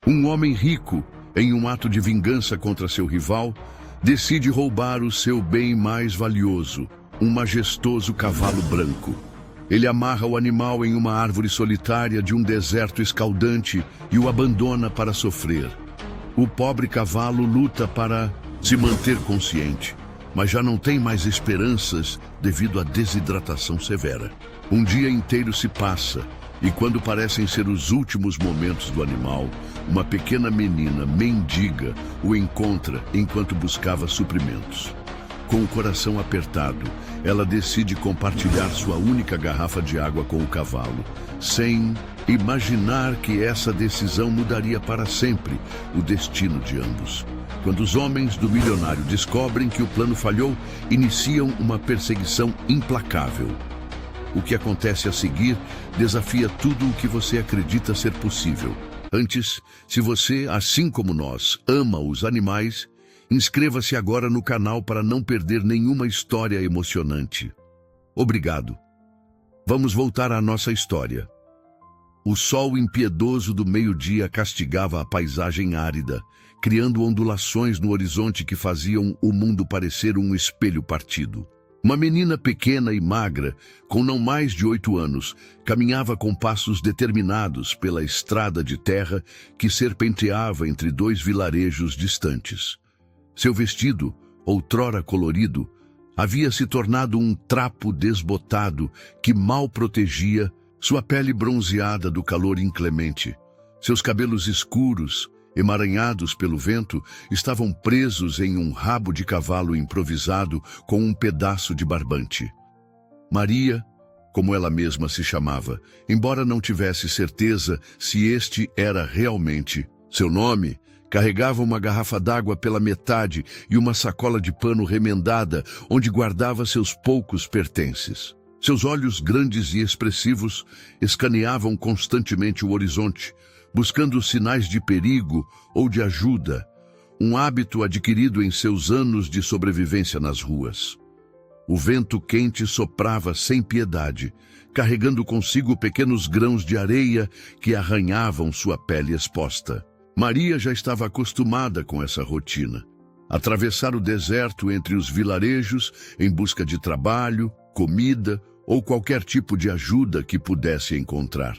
Um homem rico, em um ato de vingança contra seu rival, decide roubar o seu bem mais valioso, um majestoso cavalo branco. Ele amarra o animal em uma árvore solitária de um deserto escaldante e o abandona para sofrer. O pobre cavalo luta para se manter consciente, mas já não tem mais esperanças devido à desidratação severa. Um dia inteiro se passa, e quando parecem ser os últimos momentos do animal, uma pequena menina mendiga o encontra enquanto buscava suprimentos. Com o coração apertado, ela decide compartilhar sua única garrafa de água com o cavalo, sem imaginar que essa decisão mudaria para sempre o destino de ambos. Quando os homens do milionário descobrem que o plano falhou, iniciam uma perseguição implacável. O que acontece a seguir desafia tudo o que você acredita ser possível. Antes, se você, assim como nós, ama os animais, inscreva-se agora no canal para não perder nenhuma história emocionante. Obrigado. Vamos voltar à nossa história. O sol impiedoso do meio-dia castigava a paisagem árida, criando ondulações no horizonte que faziam o mundo parecer um espelho partido. Uma menina pequena e magra, com não mais de 8 anos, caminhava com passos determinados pela estrada de terra que serpenteava entre 2 vilarejos distantes. Seu vestido, outrora colorido, havia se tornado um trapo desbotado que mal protegia sua pele bronzeada do calor inclemente. Seus cabelos escuros, emaranhados pelo vento, estavam presos em um rabo de cavalo improvisado com um pedaço de barbante. Maria, como ela mesma se chamava, embora não tivesse certeza se este era realmente seu nome, carregava uma garrafa d'água pela metade e uma sacola de pano remendada onde guardava seus poucos pertences. Seus olhos grandes e expressivos escaneavam constantemente o horizonte, buscando sinais de perigo ou de ajuda, um hábito adquirido em seus anos de sobrevivência nas ruas. O vento quente soprava sem piedade, carregando consigo pequenos grãos de areia que arranhavam sua pele exposta. Maria já estava acostumada com essa rotina. Atravessar o deserto entre os vilarejos em busca de trabalho, comida ou qualquer tipo de ajuda que pudesse encontrar.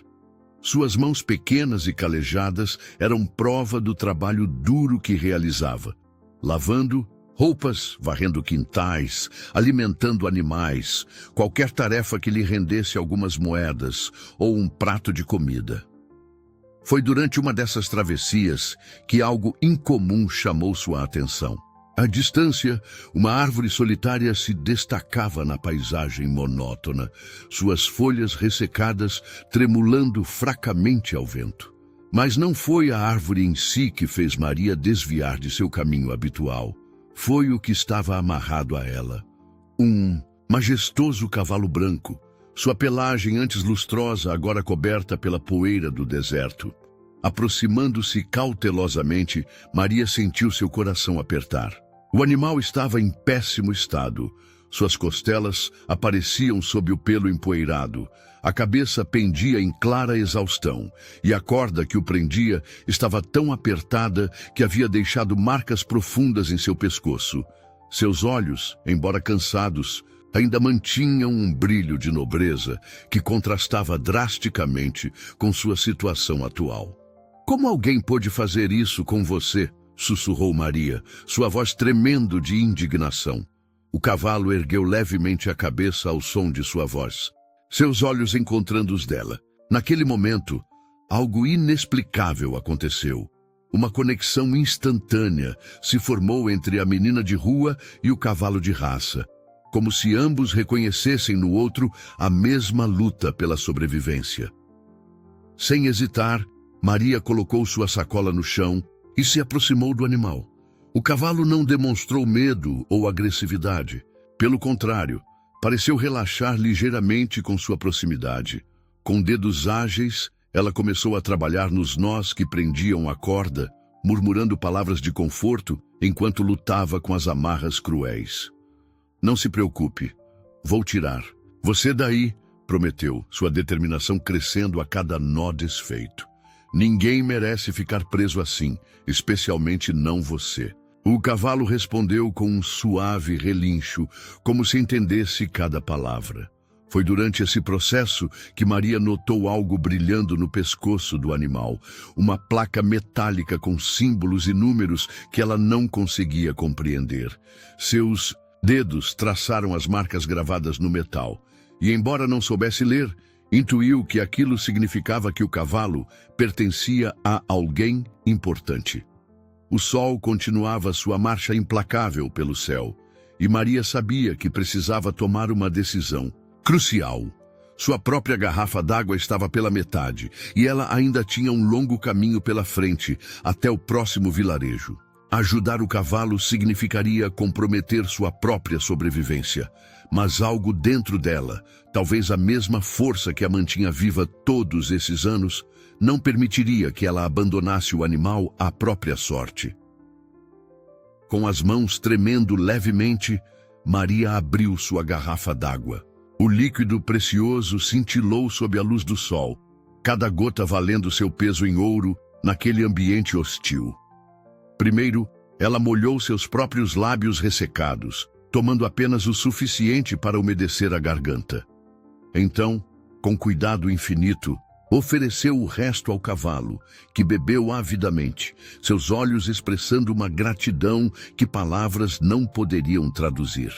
Suas mãos pequenas e calejadas eram prova do trabalho duro que realizava, lavando roupas, varrendo quintais, alimentando animais, qualquer tarefa que lhe rendesse algumas moedas ou um prato de comida. Foi durante uma dessas travessias que algo incomum chamou sua atenção. À distância, uma árvore solitária se destacava na paisagem monótona, suas folhas ressecadas tremulando fracamente ao vento. Mas não foi a árvore em si que fez Maria desviar de seu caminho habitual. Foi o que estava amarrado a ela. Um majestoso cavalo branco, sua pelagem antes lustrosa, agora coberta pela poeira do deserto. Aproximando-se cautelosamente, Maria sentiu seu coração apertar. O animal estava em péssimo estado. Suas costelas apareciam sob o pelo empoeirado. A cabeça pendia em clara exaustão, e a corda que o prendia estava tão apertada que havia deixado marcas profundas em seu pescoço. Seus olhos, embora cansados, ainda mantinham um brilho de nobreza que contrastava drasticamente com sua situação atual. "Como alguém pôde fazer isso com você?", sussurrou Maria, sua voz tremendo de indignação. O cavalo ergueu levemente a cabeça ao som de sua voz, seus olhos encontrando os dela. Naquele momento, algo inexplicável aconteceu. Uma conexão instantânea se formou entre a menina de rua e o cavalo de raça, como se ambos reconhecessem no outro a mesma luta pela sobrevivência. Sem hesitar, Maria colocou sua sacola no chão e se aproximou do animal. O cavalo não demonstrou medo ou agressividade. Pelo contrário, pareceu relaxar ligeiramente com sua proximidade. Com dedos ágeis, ela começou a trabalhar nos nós que prendiam a corda, murmurando palavras de conforto enquanto lutava com as amarras cruéis. "Não se preocupe, vou tirar. Você daí", prometeu, sua determinação crescendo a cada nó desfeito. Ninguém merece ficar preso assim, especialmente não você. O cavalo respondeu com um suave relincho, como se entendesse cada palavra. Foi durante esse processo que Maria notou algo brilhando no pescoço do animal, uma placa metálica com símbolos e números que ela não conseguia compreender. Seus dedos traçaram as marcas gravadas no metal, e embora não soubesse ler, intuiu que aquilo significava que o cavalo pertencia a alguém importante. O sol continuava sua marcha implacável pelo céu, e Maria sabia que precisava tomar uma decisão crucial. Sua própria garrafa d'água estava pela metade, e ela ainda tinha um longo caminho pela frente, até o próximo vilarejo. Ajudar o cavalo significaria comprometer sua própria sobrevivência, mas algo dentro dela, talvez a mesma força que a mantinha viva todos esses anos, não permitiria que ela abandonasse o animal à própria sorte. Com as mãos tremendo levemente, Maria abriu sua garrafa d'água. O líquido precioso cintilou sob a luz do sol, cada gota valendo seu peso em ouro naquele ambiente hostil. Primeiro, ela molhou seus próprios lábios ressecados, tomando apenas o suficiente para umedecer a garganta. Então, com cuidado infinito, ofereceu o resto ao cavalo, que bebeu avidamente, seus olhos expressando uma gratidão que palavras não poderiam traduzir.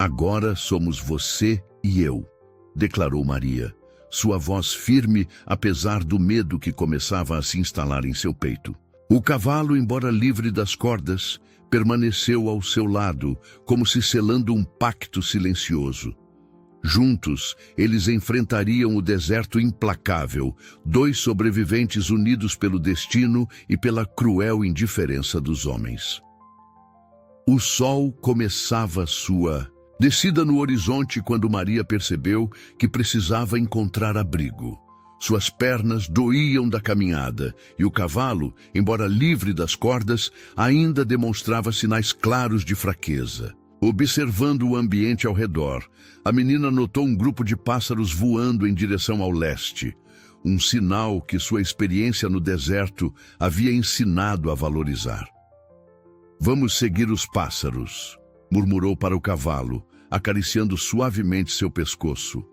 Agora somos você e eu, declarou Maria, sua voz firme apesar do medo que começava a se instalar em seu peito. O cavalo, embora livre das cordas, permaneceu ao seu lado, como se selando um pacto silencioso. Juntos, eles enfrentariam o deserto implacável, dois sobreviventes unidos pelo destino e pela cruel indiferença dos homens. O sol começava sua descida no horizonte quando Maria percebeu que precisava encontrar abrigo. Suas pernas doíam da caminhada e o cavalo, embora livre das cordas, ainda demonstrava sinais claros de fraqueza. Observando o ambiente ao redor, a menina notou um grupo de pássaros voando em direção ao leste, um sinal que sua experiência no deserto havia ensinado a valorizar. Vamos seguir os pássaros, murmurou para o cavalo, acariciando suavemente seu pescoço.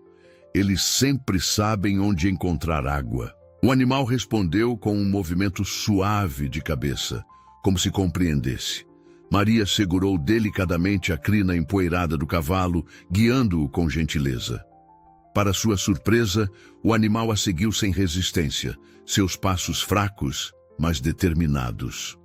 Eles sempre sabem onde encontrar água. O animal respondeu com um movimento suave de cabeça, como se compreendesse. Maria segurou delicadamente a crina empoeirada do cavalo, guiando-o com gentileza. Para sua surpresa, o animal a seguiu sem resistência, seus passos fracos, mas determinados.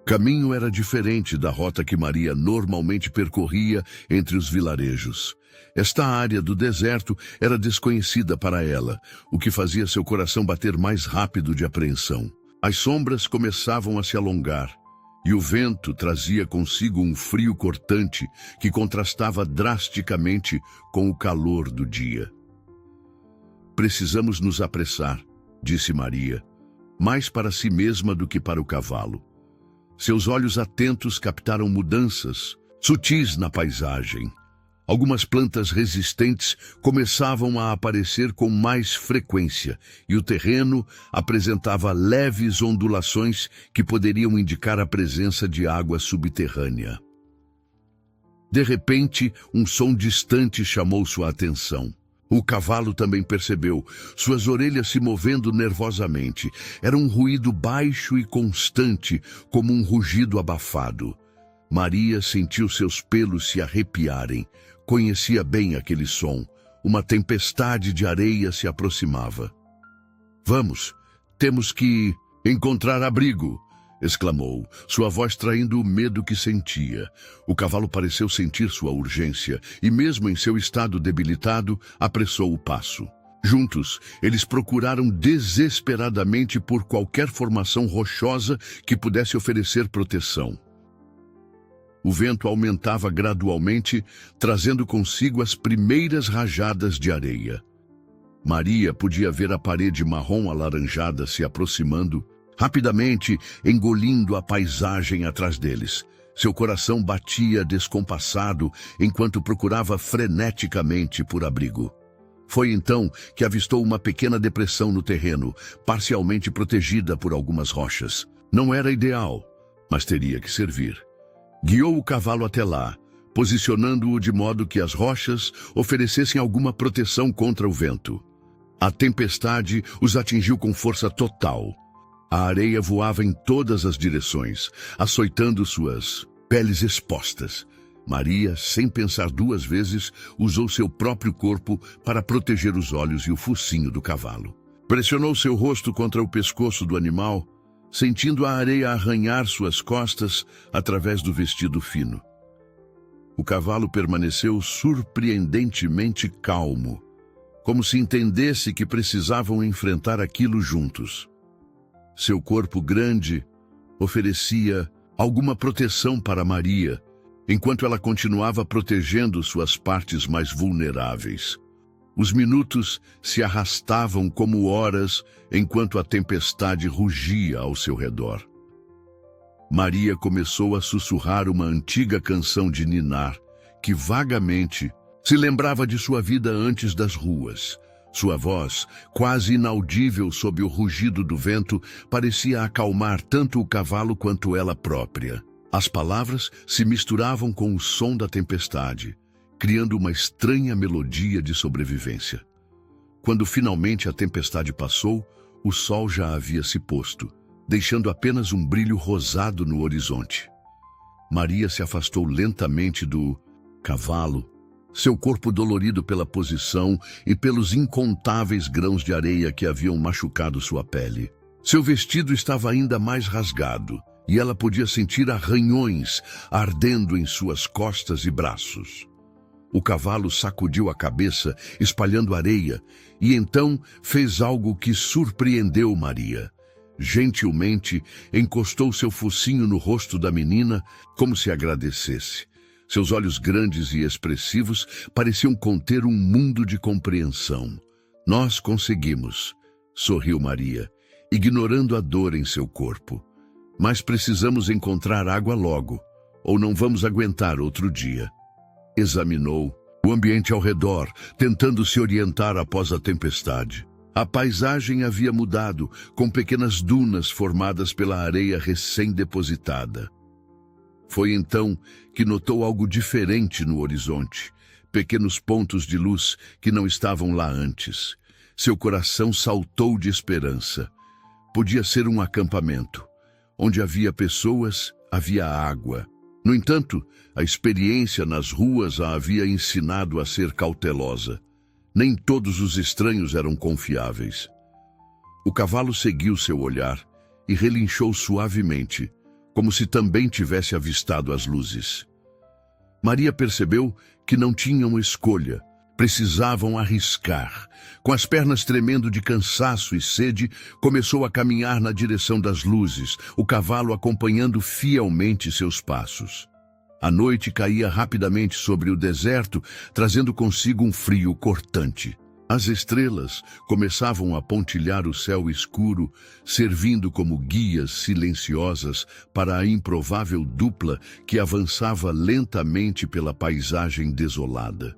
O caminho era diferente da rota que Maria normalmente percorria entre os vilarejos. Esta área do deserto era desconhecida para ela, o que fazia seu coração bater mais rápido de apreensão. As sombras começavam a se alongar, e o vento trazia consigo um frio cortante que contrastava drasticamente com o calor do dia. Precisamos nos apressar, disse Maria, mais para si mesma do que para o cavalo. Seus olhos atentos captaram mudanças sutis na paisagem. Algumas plantas resistentes começavam a aparecer com mais frequência e o terreno apresentava leves ondulações que poderiam indicar a presença de água subterrânea. De repente, um som distante chamou sua atenção. O cavalo também percebeu, suas orelhas se movendo nervosamente. Era um ruído baixo e constante, como um rugido abafado. Maria sentiu seus pelos se arrepiarem. Conhecia bem aquele som. Uma tempestade de areia se aproximava. Vamos, temos que encontrar abrigo, exclamou, sua voz traindo o medo que sentia. O cavalo pareceu sentir sua urgência e, mesmo em seu estado debilitado, apressou o passo. Juntos, eles procuraram desesperadamente por qualquer formação rochosa que pudesse oferecer proteção. O vento aumentava gradualmente, trazendo consigo as primeiras rajadas de areia. Maria podia ver a parede marrom alaranjada se aproximando, rapidamente engolindo a paisagem atrás deles. Seu coração batia descompassado enquanto procurava freneticamente por abrigo. Foi então que avistou uma pequena depressão no terreno, parcialmente protegida por algumas rochas. Não era ideal, mas teria que servir. Guiou o cavalo até lá, posicionando-o de modo que as rochas oferecessem alguma proteção contra o vento. A tempestade os atingiu com força total. A areia voava em todas as direções, açoitando suas peles expostas. Maria, sem pensar duas vezes, usou seu próprio corpo para proteger os olhos e o focinho do cavalo. Pressionou seu rosto contra o pescoço do animal, sentindo a areia arranhar suas costas através do vestido fino. O cavalo permaneceu surpreendentemente calmo, como se entendesse que precisavam enfrentar aquilo juntos. Seu corpo grande oferecia alguma proteção para Maria, enquanto ela continuava protegendo suas partes mais vulneráveis. Os minutos se arrastavam como horas enquanto a tempestade rugia ao seu redor. Maria começou a sussurrar uma antiga canção de ninar, que vagamente se lembrava de sua vida antes das ruas. Sua voz, quase inaudível sob o rugido do vento, parecia acalmar tanto o cavalo quanto ela própria. As palavras se misturavam com o som da tempestade, criando uma estranha melodia de sobrevivência. Quando finalmente a tempestade passou, o sol já havia se posto, deixando apenas um brilho rosado no horizonte. Maria se afastou lentamente do cavalo, seu corpo dolorido pela posição e pelos incontáveis grãos de areia que haviam machucado sua pele. Seu vestido estava ainda mais rasgado, e ela podia sentir arranhões ardendo em suas costas e braços. O cavalo sacudiu a cabeça, espalhando areia, e então fez algo que surpreendeu Maria. Gentilmente, encostou seu focinho no rosto da menina, como se agradecesse. Seus olhos grandes e expressivos pareciam conter um mundo de compreensão. Nós conseguimos, sorriu Maria, ignorando a dor em seu corpo. Mas precisamos encontrar água logo, ou não vamos aguentar outro dia. Examinou o ambiente ao redor, tentando se orientar após a tempestade. A paisagem havia mudado, com pequenas dunas formadas pela areia recém-depositada. Foi então que notou algo diferente no horizonte, pequenos pontos de luz que não estavam lá antes. Seu coração saltou de esperança. Podia ser um acampamento. Onde havia pessoas, havia água. No entanto, a experiência nas ruas a havia ensinado a ser cautelosa. Nem todos os estranhos eram confiáveis. O cavalo seguiu seu olhar e relinchou suavemente, como se também tivesse avistado as luzes. Maria percebeu que não tinham escolha. Precisavam arriscar. Com as pernas tremendo de cansaço e sede, começou a caminhar na direção das luzes, o cavalo acompanhando fielmente seus passos. A noite caía rapidamente sobre o deserto, trazendo consigo um frio cortante. As estrelas começavam a pontilhar o céu escuro, servindo como guias silenciosas para a improvável dupla que avançava lentamente pela paisagem desolada.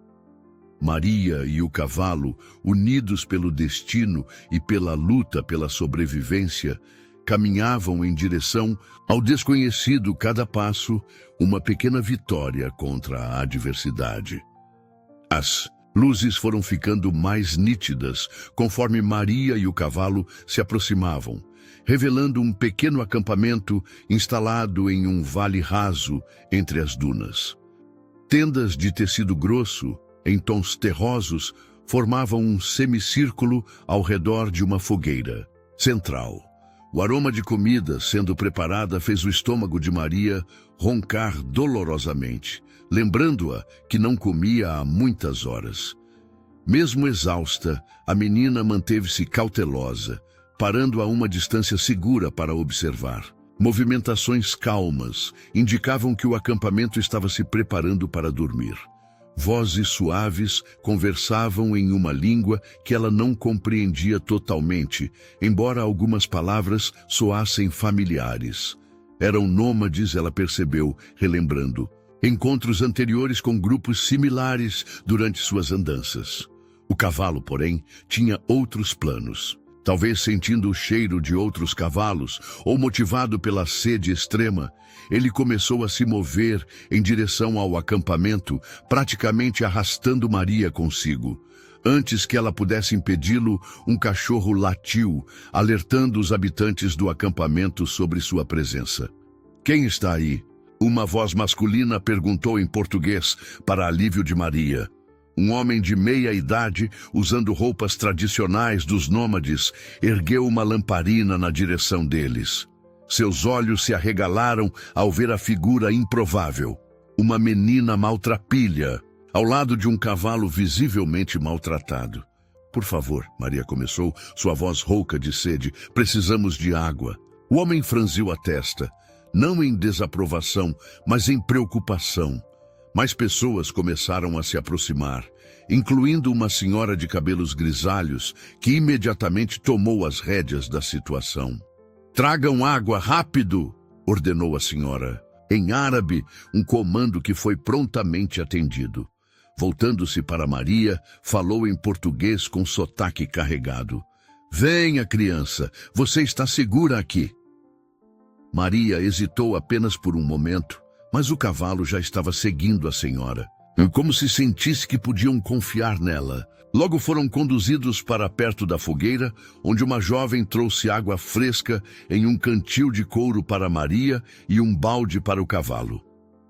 Maria e o cavalo, unidos pelo destino e pela luta pela sobrevivência, caminhavam em direção ao desconhecido, cada passo uma pequena vitória contra a adversidade. As luzes foram ficando mais nítidas conforme Maria e o cavalo se aproximavam, revelando um pequeno acampamento instalado em um vale raso entre as dunas. Tendas de tecido grosso, em tons terrosos, formavam um semicírculo ao redor de uma fogueira central. O aroma de comida sendo preparada fez o estômago de Maria roncar dolorosamente, lembrando-a que não comia há muitas horas. Mesmo exausta, a menina manteve-se cautelosa, parando a uma distância segura para observar. Movimentações calmas indicavam que o acampamento estava se preparando para dormir. Vozes suaves conversavam em uma língua que ela não compreendia totalmente, embora algumas palavras soassem familiares. Eram nômades, ela percebeu, relembrando encontros anteriores com grupos similares durante suas andanças. O cavalo, porém, tinha outros planos. Talvez sentindo o cheiro de outros cavalos ou motivado pela sede extrema, ele começou a se mover em direção ao acampamento, praticamente arrastando Maria consigo. Antes que ela pudesse impedi-lo, um cachorro latiu, alertando os habitantes do acampamento sobre sua presença. "Quem está aí?" Uma voz masculina perguntou em português, para alívio de Maria. Um homem de meia idade, usando roupas tradicionais dos nômades, ergueu uma lamparina na direção deles. Seus olhos se arregalaram ao ver a figura improvável. Uma menina maltrapilha, ao lado de um cavalo visivelmente maltratado. "Por favor", Maria começou, sua voz rouca de sede, "precisamos de água." O homem franziu a testa, não em desaprovação, mas em preocupação. Mais pessoas começaram a se aproximar, incluindo uma senhora de cabelos grisalhos, que imediatamente tomou as rédeas da situação. "Tragam água, rápido!" ordenou a senhora. Em árabe, um comando que foi prontamente atendido. Voltando-se para Maria, falou em português com sotaque carregado. "Venha, criança, você está segura aqui." Maria hesitou apenas por um momento, mas o cavalo já estava seguindo a senhora, como se sentisse que podiam confiar nela. Logo foram conduzidos para perto da fogueira, onde uma jovem trouxe água fresca em um cantil de couro para Maria e um balde para o cavalo.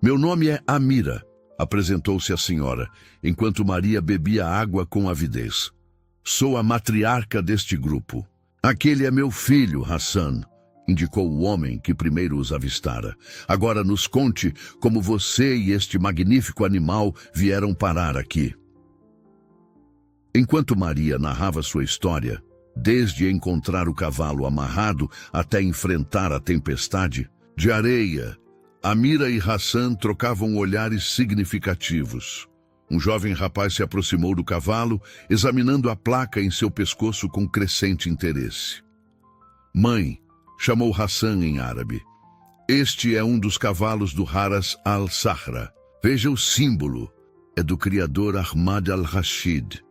"Meu nome é Amira", apresentou-se a senhora, enquanto Maria bebia água com avidez. "Sou a matriarca deste grupo." "Aquele é meu filho, Hassan", indicou o homem que primeiro os avistara. "Agora nos conte como você e este magnífico animal vieram parar aqui." Enquanto Maria narrava sua história, desde encontrar o cavalo amarrado até enfrentar a tempestade de areia, Amira e Hassan trocavam olhares significativos. Um jovem rapaz se aproximou do cavalo, examinando a placa em seu pescoço com crescente interesse. "Mãe", chamou Hassan em árabe, "este é um dos cavalos do Haras al-Sahra. Veja o símbolo, é do criador Ahmad al-Rashid."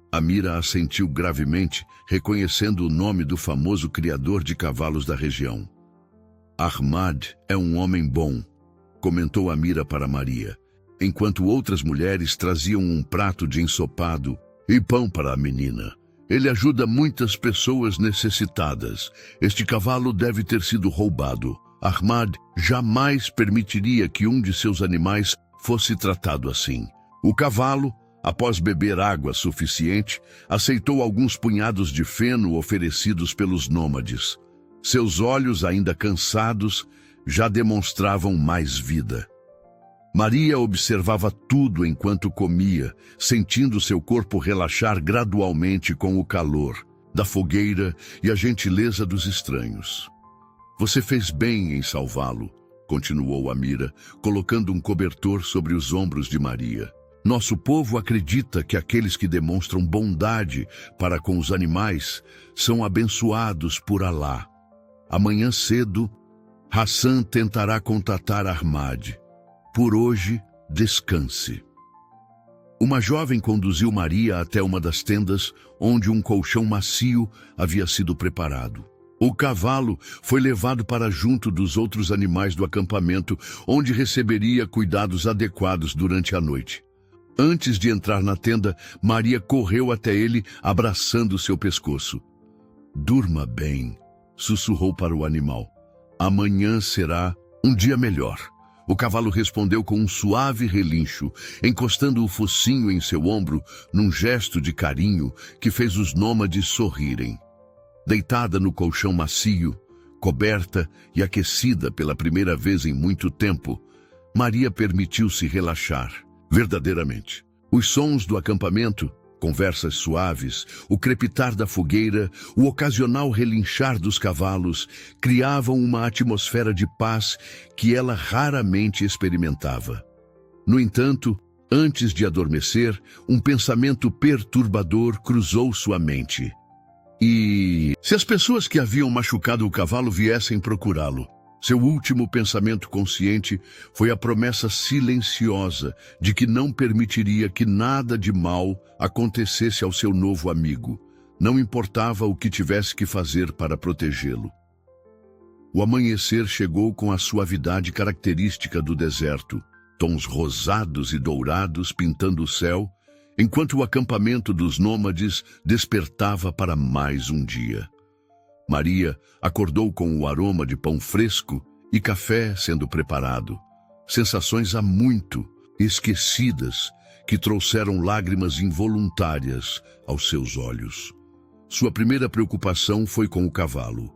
Amira assentiu gravemente, reconhecendo o nome do famoso criador de cavalos da região. "Ahmad é um homem bom", comentou Amira para Maria, enquanto outras mulheres traziam um prato de ensopado e pão para a menina. "Ele ajuda muitas pessoas necessitadas. Este cavalo deve ter sido roubado. Ahmad jamais permitiria que um de seus animais fosse tratado assim." O cavalo, após beber água suficiente, aceitou alguns punhados de feno oferecidos pelos nômades. Seus olhos, ainda cansados, já demonstravam mais vida. Maria observava tudo enquanto comia, sentindo seu corpo relaxar gradualmente com o calor da fogueira e a gentileza dos estranhos. "Você fez bem em salvá-lo", continuou Amira, colocando um cobertor sobre os ombros de Maria. "Nosso povo acredita que aqueles que demonstram bondade para com os animais são abençoados por Alá. Amanhã cedo, Hassan tentará contatar Ahmad. Por hoje, descanse." Uma jovem conduziu Maria até uma das tendas, onde um colchão macio havia sido preparado. O cavalo foi levado para junto dos outros animais do acampamento, onde receberia cuidados adequados durante a noite. Antes de entrar na tenda, Maria correu até ele, abraçando seu pescoço. "Durma bem", sussurrou para o animal. "Amanhã será um dia melhor." O cavalo respondeu com um suave relincho, encostando o focinho em seu ombro num gesto de carinho que fez os nômades sorrirem. Deitada no colchão macio, coberta e aquecida pela primeira vez em muito tempo, Maria permitiu-se relaxar, verdadeiramente. Os sons do acampamento, conversas suaves, o crepitar da fogueira, o ocasional relinchar dos cavalos, criavam uma atmosfera de paz que ela raramente experimentava. No entanto, antes de adormecer, um pensamento perturbador cruzou sua mente. E se as pessoas que haviam machucado o cavalo viessem procurá-lo? Seu último pensamento consciente foi a promessa silenciosa de que não permitiria que nada de mal acontecesse ao seu novo amigo. Não importava o que tivesse que fazer para protegê-lo. O amanhecer chegou com a suavidade característica do deserto, tons rosados e dourados pintando o céu, enquanto o acampamento dos nômades despertava para mais um dia. Maria acordou com o aroma de pão fresco e café sendo preparado. Sensações há muito esquecidas que trouxeram lágrimas involuntárias aos seus olhos. Sua primeira preocupação foi com o cavalo.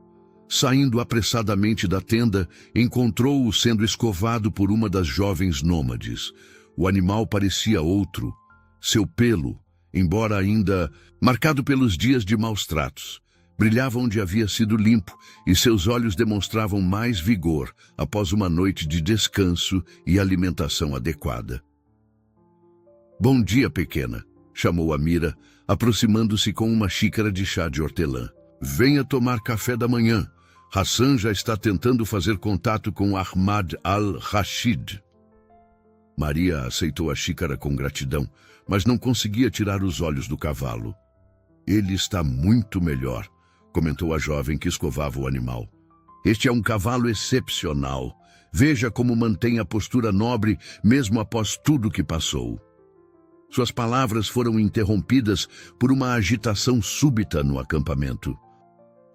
Saindo apressadamente da tenda, encontrou-o sendo escovado por uma das jovens nômades. O animal parecia outro. Seu pelo, embora ainda marcado pelos dias de maus tratos, brilhava onde havia sido limpo e seus olhos demonstravam mais vigor após uma noite de descanso e alimentação adequada. "Bom dia, pequena", chamou Amira, aproximando-se com uma xícara de chá de hortelã. "Venha tomar café da manhã. Hassan já está tentando fazer contato com Ahmad al-Rashid." Maria aceitou a xícara com gratidão, mas não conseguia tirar os olhos do cavalo. "Ele está muito melhor", comentou a jovem que escovava o animal. "Este é um cavalo excepcional. Veja como mantém a postura nobre mesmo após tudo que passou." Suas palavras foram interrompidas por uma agitação súbita no acampamento.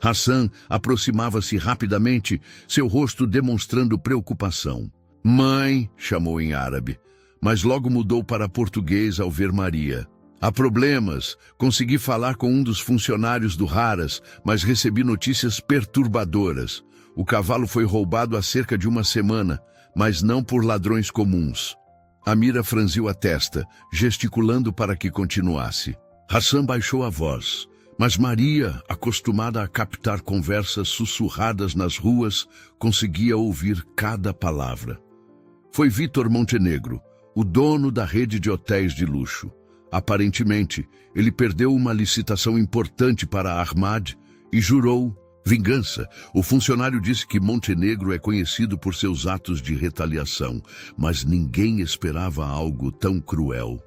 Hassan aproximava-se rapidamente, seu rosto demonstrando preocupação. "Mãe", chamou em árabe, mas logo mudou para português ao ver Maria. "Há problemas. Consegui falar com um dos funcionários do Haras, mas recebi notícias perturbadoras. O cavalo foi roubado há cerca de uma semana, mas não por ladrões comuns." Amira franziu a testa, gesticulando para que continuasse. Hassan baixou a voz, mas Maria, acostumada a captar conversas sussurradas nas ruas, conseguia ouvir cada palavra. "Foi Vítor Montenegro, o dono da rede de hotéis de luxo. Aparentemente, ele perdeu uma licitação importante para Ahmad e jurou vingança. O funcionário disse que Montenegro é conhecido por seus atos de retaliação, mas ninguém esperava algo tão cruel."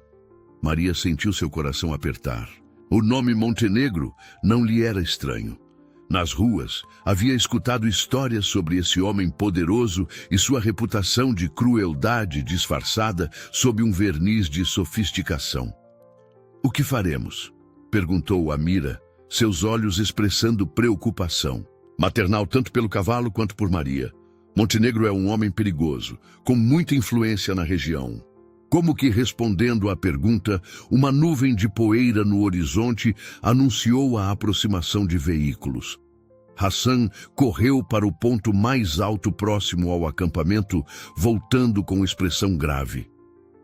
Maria sentiu seu coração apertar. O nome Montenegro não lhe era estranho. Nas ruas, havia escutado histórias sobre esse homem poderoso e sua reputação de crueldade disfarçada sob um verniz de sofisticação. "O que faremos?" perguntou Amira, seus olhos expressando preocupação, maternal tanto pelo cavalo quanto por Maria. "Montenegro é um homem perigoso, com muita influência na região." Como que respondendo à pergunta, uma nuvem de poeira no horizonte anunciou a aproximação de veículos. Hassan correu para o ponto mais alto próximo ao acampamento, voltando com expressão grave.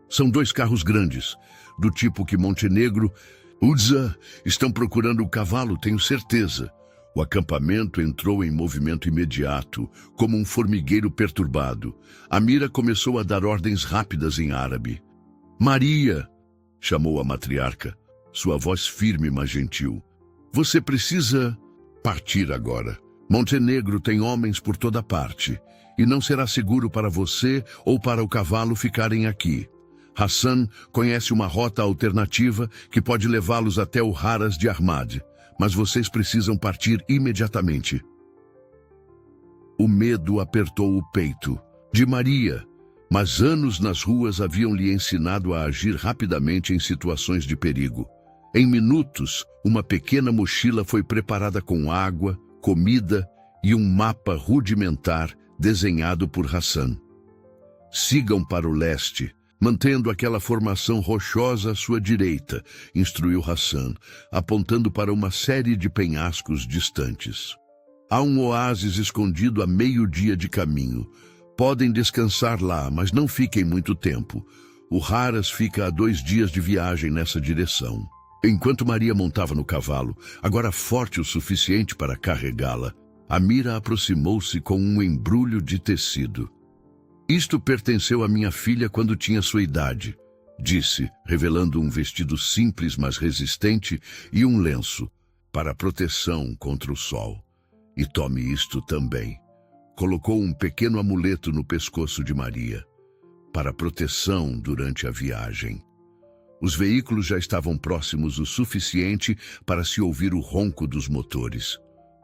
"São 2 carros grandes, do tipo que Montenegro Udza estão procurando o cavalo, tenho certeza." O acampamento entrou em movimento imediato, como um formigueiro perturbado. Amira começou a dar ordens rápidas em árabe. "Maria", chamou a matriarca, sua voz firme mas gentil. "Você precisa partir agora. Montenegro tem homens por toda parte, e não será seguro para você ou para o cavalo ficarem aqui. Hassan conhece uma rota alternativa que pode levá-los até o Haras de Ahmad, mas vocês precisam partir imediatamente." O medo apertou o peito de Maria, mas anos nas ruas haviam lhe ensinado a agir rapidamente em situações de perigo. Em minutos, uma pequena mochila foi preparada com água, comida e um mapa rudimentar desenhado por Hassan. "Sigam para o leste, mantendo aquela formação rochosa à sua direita", instruiu Hassan, apontando para uma série de penhascos distantes. "Há um oásis escondido a meio-dia de caminho. Podem descansar lá, mas não fiquem muito tempo. O Haras fica a 2 dias de viagem nessa direção." Enquanto Maria montava no cavalo, agora forte o suficiente para carregá-la, Amira aproximou-se com um embrulho de tecido. "Isto pertenceu à minha filha quando tinha sua idade", disse, revelando um vestido simples mas resistente e um lenço, para proteção contra o sol. "E tome isto também. colocou um pequeno amuleto no pescoço de Maria, para proteção durante a viagem. Os veículos já estavam próximos o suficiente para se ouvir o ronco dos motores.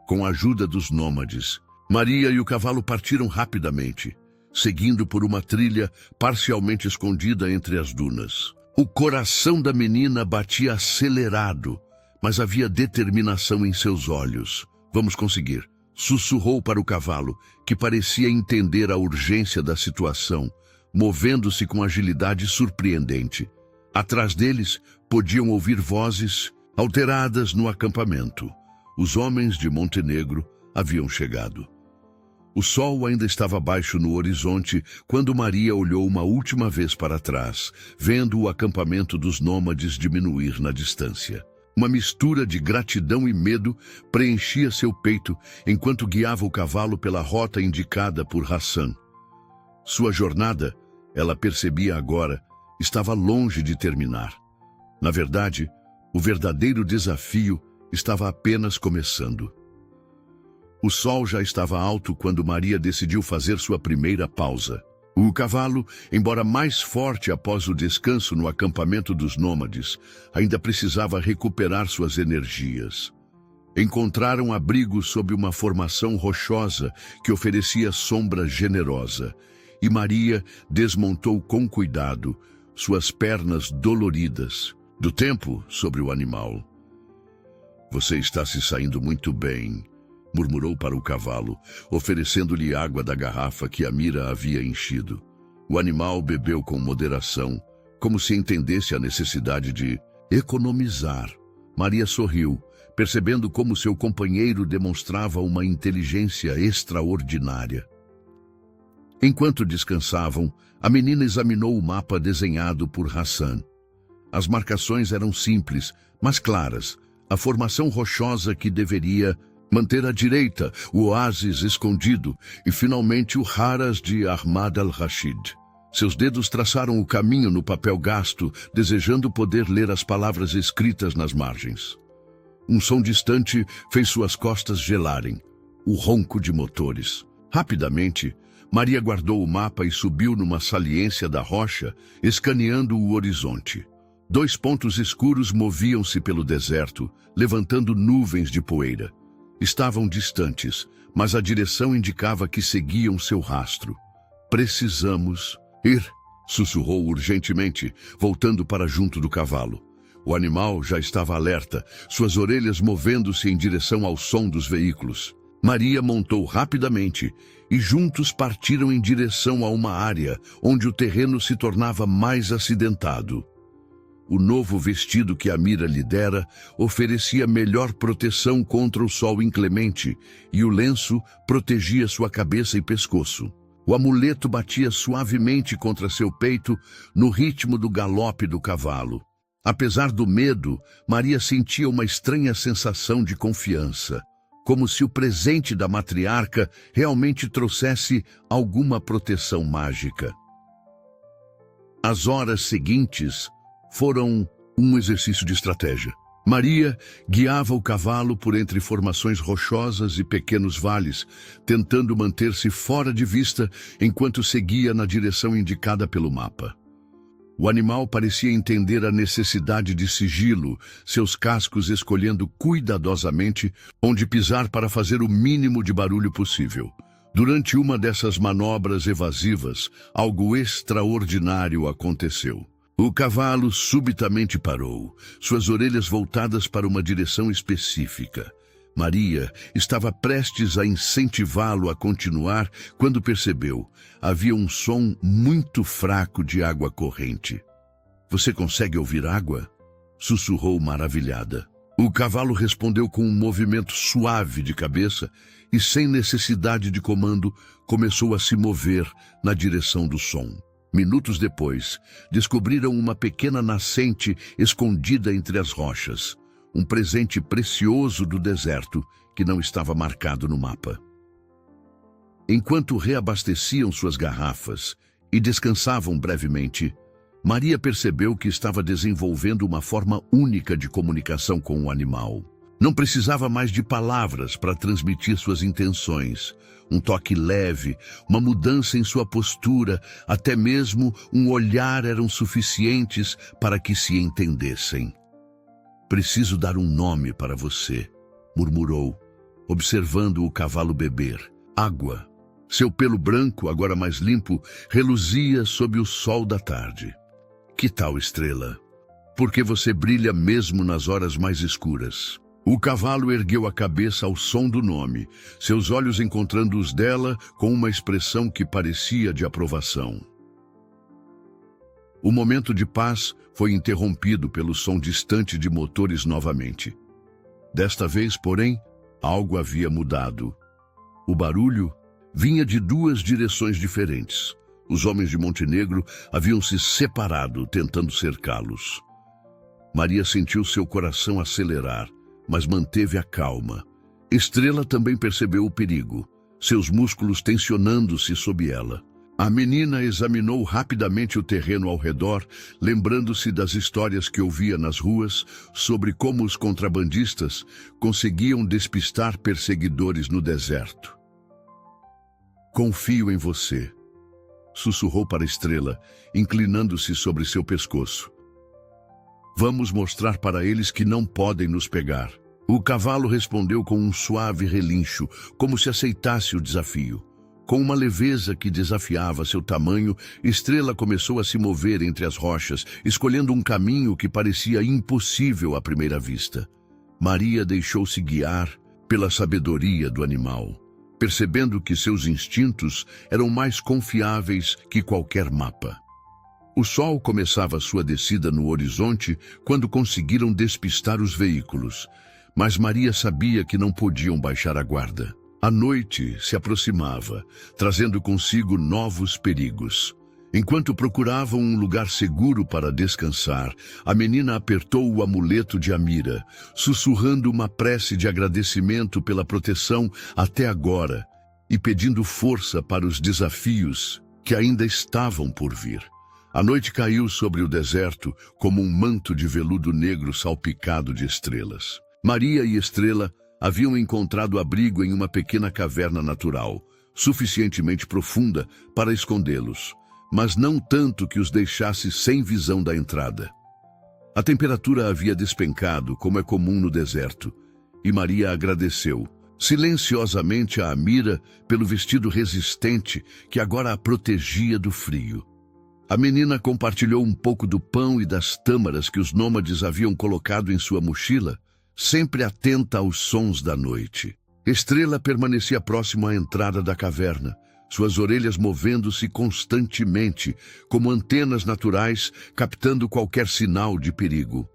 Com a ajuda dos nômades, Maria e o cavalo partiram rapidamente, seguindo por uma trilha parcialmente escondida entre as dunas. O coração da menina batia acelerado, mas havia determinação em seus olhos. Vamos conseguir, sussurrou para o cavalo, que parecia entender a urgência da situação, movendo-se com agilidade surpreendente. Atrás deles, podiam ouvir vozes alteradas no acampamento. Os homens de Montenegro haviam chegado. O sol ainda estava baixo no horizonte quando Maria olhou uma última vez para trás, vendo o acampamento dos nômades diminuir na distância. Uma mistura de gratidão e medo preenchia seu peito enquanto guiava o cavalo pela rota indicada por Hassan. Sua jornada, ela percebia agora, estava longe de terminar. Na verdade, o verdadeiro desafio estava apenas começando. O sol já estava alto quando Maria decidiu fazer sua primeira pausa. O cavalo, embora mais forte após o descanso no acampamento dos nômades, ainda precisava recuperar suas energias. Encontraram abrigo sob uma formação rochosa que oferecia sombra generosa, e Maria desmontou com cuidado suas pernas doloridas, do tempo sobre o animal. Você está se saindo muito bem, murmurou para o cavalo, oferecendo-lhe água da garrafa que Amira havia enchido. O animal bebeu com moderação, como se entendesse a necessidade de economizar. Maria sorriu, percebendo como seu companheiro demonstrava uma inteligência extraordinária. Enquanto descansavam, a menina examinou o mapa desenhado por Hassan. As marcações eram simples, mas claras. A formação rochosa que deveria manter à direita, o oásis escondido e, finalmente, o Haras de Ahmad al-Rashid. Seus dedos traçaram o caminho no papel gasto, desejando poder ler as palavras escritas nas margens. Um som distante fez suas costas gelarem, o ronco de motores. Rapidamente, Maria guardou o mapa e subiu numa saliência da rocha, escaneando o horizonte. 2 pontos escuros moviam-se pelo deserto, levantando nuvens de poeira. Estavam distantes, mas a direção indicava que seguiam seu rastro. Precisamos ir, sussurrou urgentemente, voltando para junto do cavalo. O animal já estava alerta, suas orelhas movendo-se em direção ao som dos veículos. Maria montou rapidamente e juntos partiram em direção a uma área onde o terreno se tornava mais acidentado. O novo vestido que Amira lhe dera oferecia melhor proteção contra o sol inclemente e o lenço protegia sua cabeça e pescoço. O amuleto batia suavemente contra seu peito no ritmo do galope do cavalo. Apesar do medo, Maria sentia uma estranha sensação de confiança, como se o presente da matriarca realmente trouxesse alguma proteção mágica. As horas seguintes foram um exercício de estratégia. Maria guiava o cavalo por entre formações rochosas e pequenos vales, tentando manter-se fora de vista enquanto seguia na direção indicada pelo mapa. O animal parecia entender a necessidade de sigilo, seus cascos escolhendo cuidadosamente onde pisar para fazer o mínimo de barulho possível. Durante uma dessas manobras evasivas, algo extraordinário aconteceu. O cavalo subitamente parou, suas orelhas voltadas para uma direção específica. Maria estava prestes a incentivá-lo a continuar quando percebeu. Havia um som muito fraco de água corrente. "Você consegue ouvir água?" sussurrou maravilhada. O cavalo respondeu com um movimento suave de cabeça e, sem necessidade de comando, começou a se mover na direção do som. Minutos depois, descobriram uma pequena nascente escondida entre as rochas. Um presente precioso do deserto que não estava marcado no mapa. Enquanto reabasteciam suas garrafas e descansavam brevemente, Maria percebeu que estava desenvolvendo uma forma única de comunicação com o animal. Não precisava mais de palavras para transmitir suas intenções. Um toque leve, uma mudança em sua postura, até mesmo um olhar eram suficientes para que se entendessem. "Preciso dar um nome para você", murmurou, observando o cavalo beber. Água. Seu pelo branco, agora mais limpo, reluzia sob o sol da tarde. "Que tal, Estrela? Porque você brilha mesmo nas horas mais escuras." O cavalo ergueu a cabeça ao som do nome, seus olhos encontrando os dela com uma expressão que parecia de aprovação. O momento de paz foi interrompido pelo som distante de motores novamente. Desta vez, porém, algo havia mudado. O barulho vinha de duas direções diferentes. Os homens de Montenegro haviam se separado, tentando cercá-los. Maria sentiu seu coração acelerar, mas manteve a calma. Estrela também percebeu o perigo, seus músculos tensionando-se sob ela. A menina examinou rapidamente o terreno ao redor, lembrando-se das histórias que ouvia nas ruas sobre como os contrabandistas conseguiam despistar perseguidores no deserto. "Confio em você", sussurrou para Estrela, inclinando-se sobre seu pescoço. "Vamos mostrar para eles que não podem nos pegar." O cavalo respondeu com um suave relincho, como se aceitasse o desafio. Com uma leveza que desafiava seu tamanho, Estrela começou a se mover entre as rochas, escolhendo um caminho que parecia impossível à primeira vista. Maria deixou-se guiar pela sabedoria do animal, percebendo que seus instintos eram mais confiáveis que qualquer mapa. O sol começava sua descida no horizonte quando conseguiram despistar os veículos, mas Maria sabia que não podiam baixar a guarda. A noite se aproximava, trazendo consigo novos perigos. Enquanto procuravam um lugar seguro para descansar, a menina apertou o amuleto de Amira, sussurrando uma prece de agradecimento pela proteção até agora e pedindo força para os desafios que ainda estavam por vir. A noite caiu sobre o deserto como um manto de veludo negro salpicado de estrelas. Maria e Estrela haviam encontrado abrigo em uma pequena caverna natural, suficientemente profunda para escondê-los, mas não tanto que os deixasse sem visão da entrada. A temperatura havia despencado, como é comum no deserto, e Maria agradeceu silenciosamente a Amira pelo vestido resistente que agora a protegia do frio. A menina compartilhou um pouco do pão e das tâmaras que os nômades haviam colocado em sua mochila, sempre atenta aos sons da noite. Estrela permanecia próximo à entrada da caverna, suas orelhas movendo-se constantemente, como antenas naturais, captando qualquer sinal de perigo.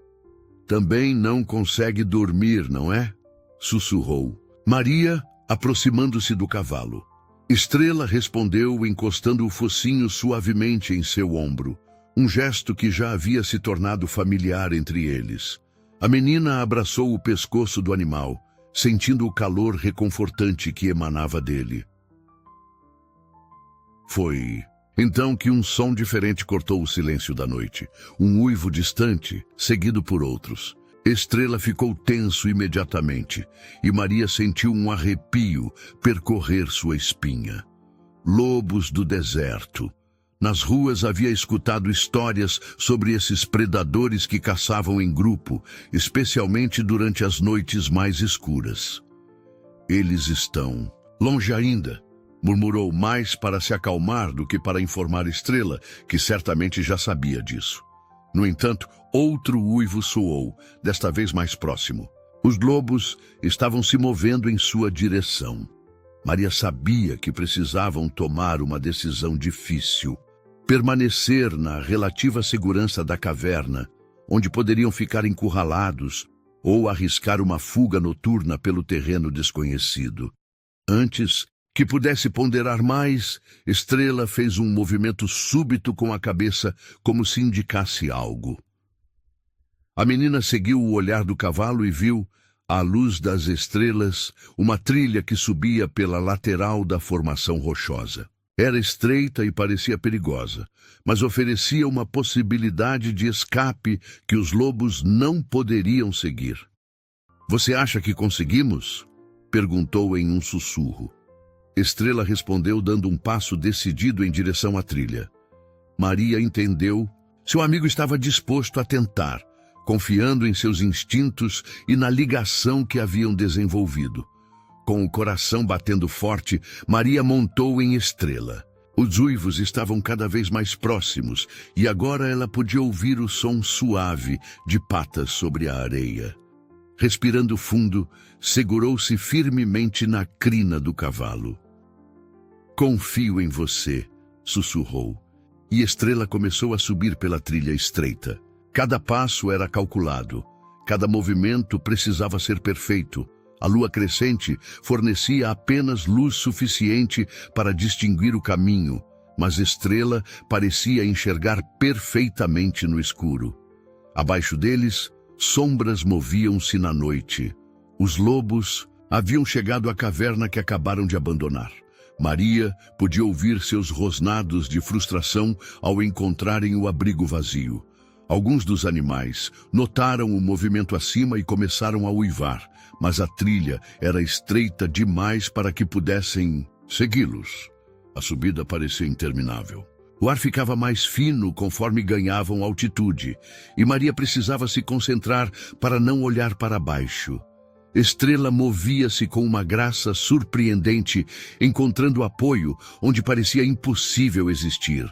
"Também não consegue dormir, não é?" sussurrou Maria, aproximando-se do cavalo. Estrela respondeu, encostando o focinho suavemente em seu ombro, um gesto que já havia se tornado familiar entre eles. A menina abraçou o pescoço do animal, sentindo o calor reconfortante que emanava dele. Foi então que um som diferente cortou o silêncio da noite, um uivo distante, seguido por outros. Estrela ficou tenso imediatamente, e Maria sentiu um arrepio percorrer sua espinha. Lobos do deserto. Nas ruas havia escutado histórias sobre esses predadores que caçavam em grupo, especialmente durante as noites mais escuras. "Eles estão longe ainda", murmurou mais para se acalmar do que para informar Estrela, que certamente já sabia disso. No entanto, outro uivo soou, desta vez mais próximo. Os lobos estavam se movendo em sua direção. Maria sabia que precisavam tomar uma decisão difícil. Permanecer na relativa segurança da caverna, onde poderiam ficar encurralados, ou arriscar uma fuga noturna pelo terreno desconhecido. Antes que pudesse ponderar mais, Estrela fez um movimento súbito com a cabeça, como se indicasse algo. A menina seguiu o olhar do cavalo e viu, à luz das estrelas, uma trilha que subia pela lateral da formação rochosa. Era estreita e parecia perigosa, mas oferecia uma possibilidade de escape que os lobos não poderiam seguir. Você acha que conseguimos? Perguntou em um sussurro. Estrela respondeu dando um passo decidido em direção à trilha. Maria entendeu. Seu amigo estava disposto a tentar, confiando em seus instintos e na ligação que haviam desenvolvido. Com o coração batendo forte, Maria montou em Estrela. Os uivos estavam cada vez mais próximos e agora ela podia ouvir o som suave de patas sobre a areia. Respirando fundo, segurou-se firmemente na crina do cavalo. Confio em você, sussurrou, e Estrela começou a subir pela trilha estreita. Cada passo era calculado, cada movimento precisava ser perfeito. A lua crescente fornecia apenas luz suficiente para distinguir o caminho, mas Estrela parecia enxergar perfeitamente no escuro. Abaixo deles, sombras moviam-se na noite. Os lobos haviam chegado à caverna que acabaram de abandonar. Maria podia ouvir seus rosnados de frustração ao encontrarem o abrigo vazio. Alguns dos animais notaram o movimento acima e começaram a uivar, mas a trilha era estreita demais para que pudessem segui-los. A subida parecia interminável. O ar ficava mais fino conforme ganhavam altitude, e Maria precisava se concentrar para não olhar para baixo. Estrela movia-se com uma graça surpreendente, encontrando apoio onde parecia impossível existir.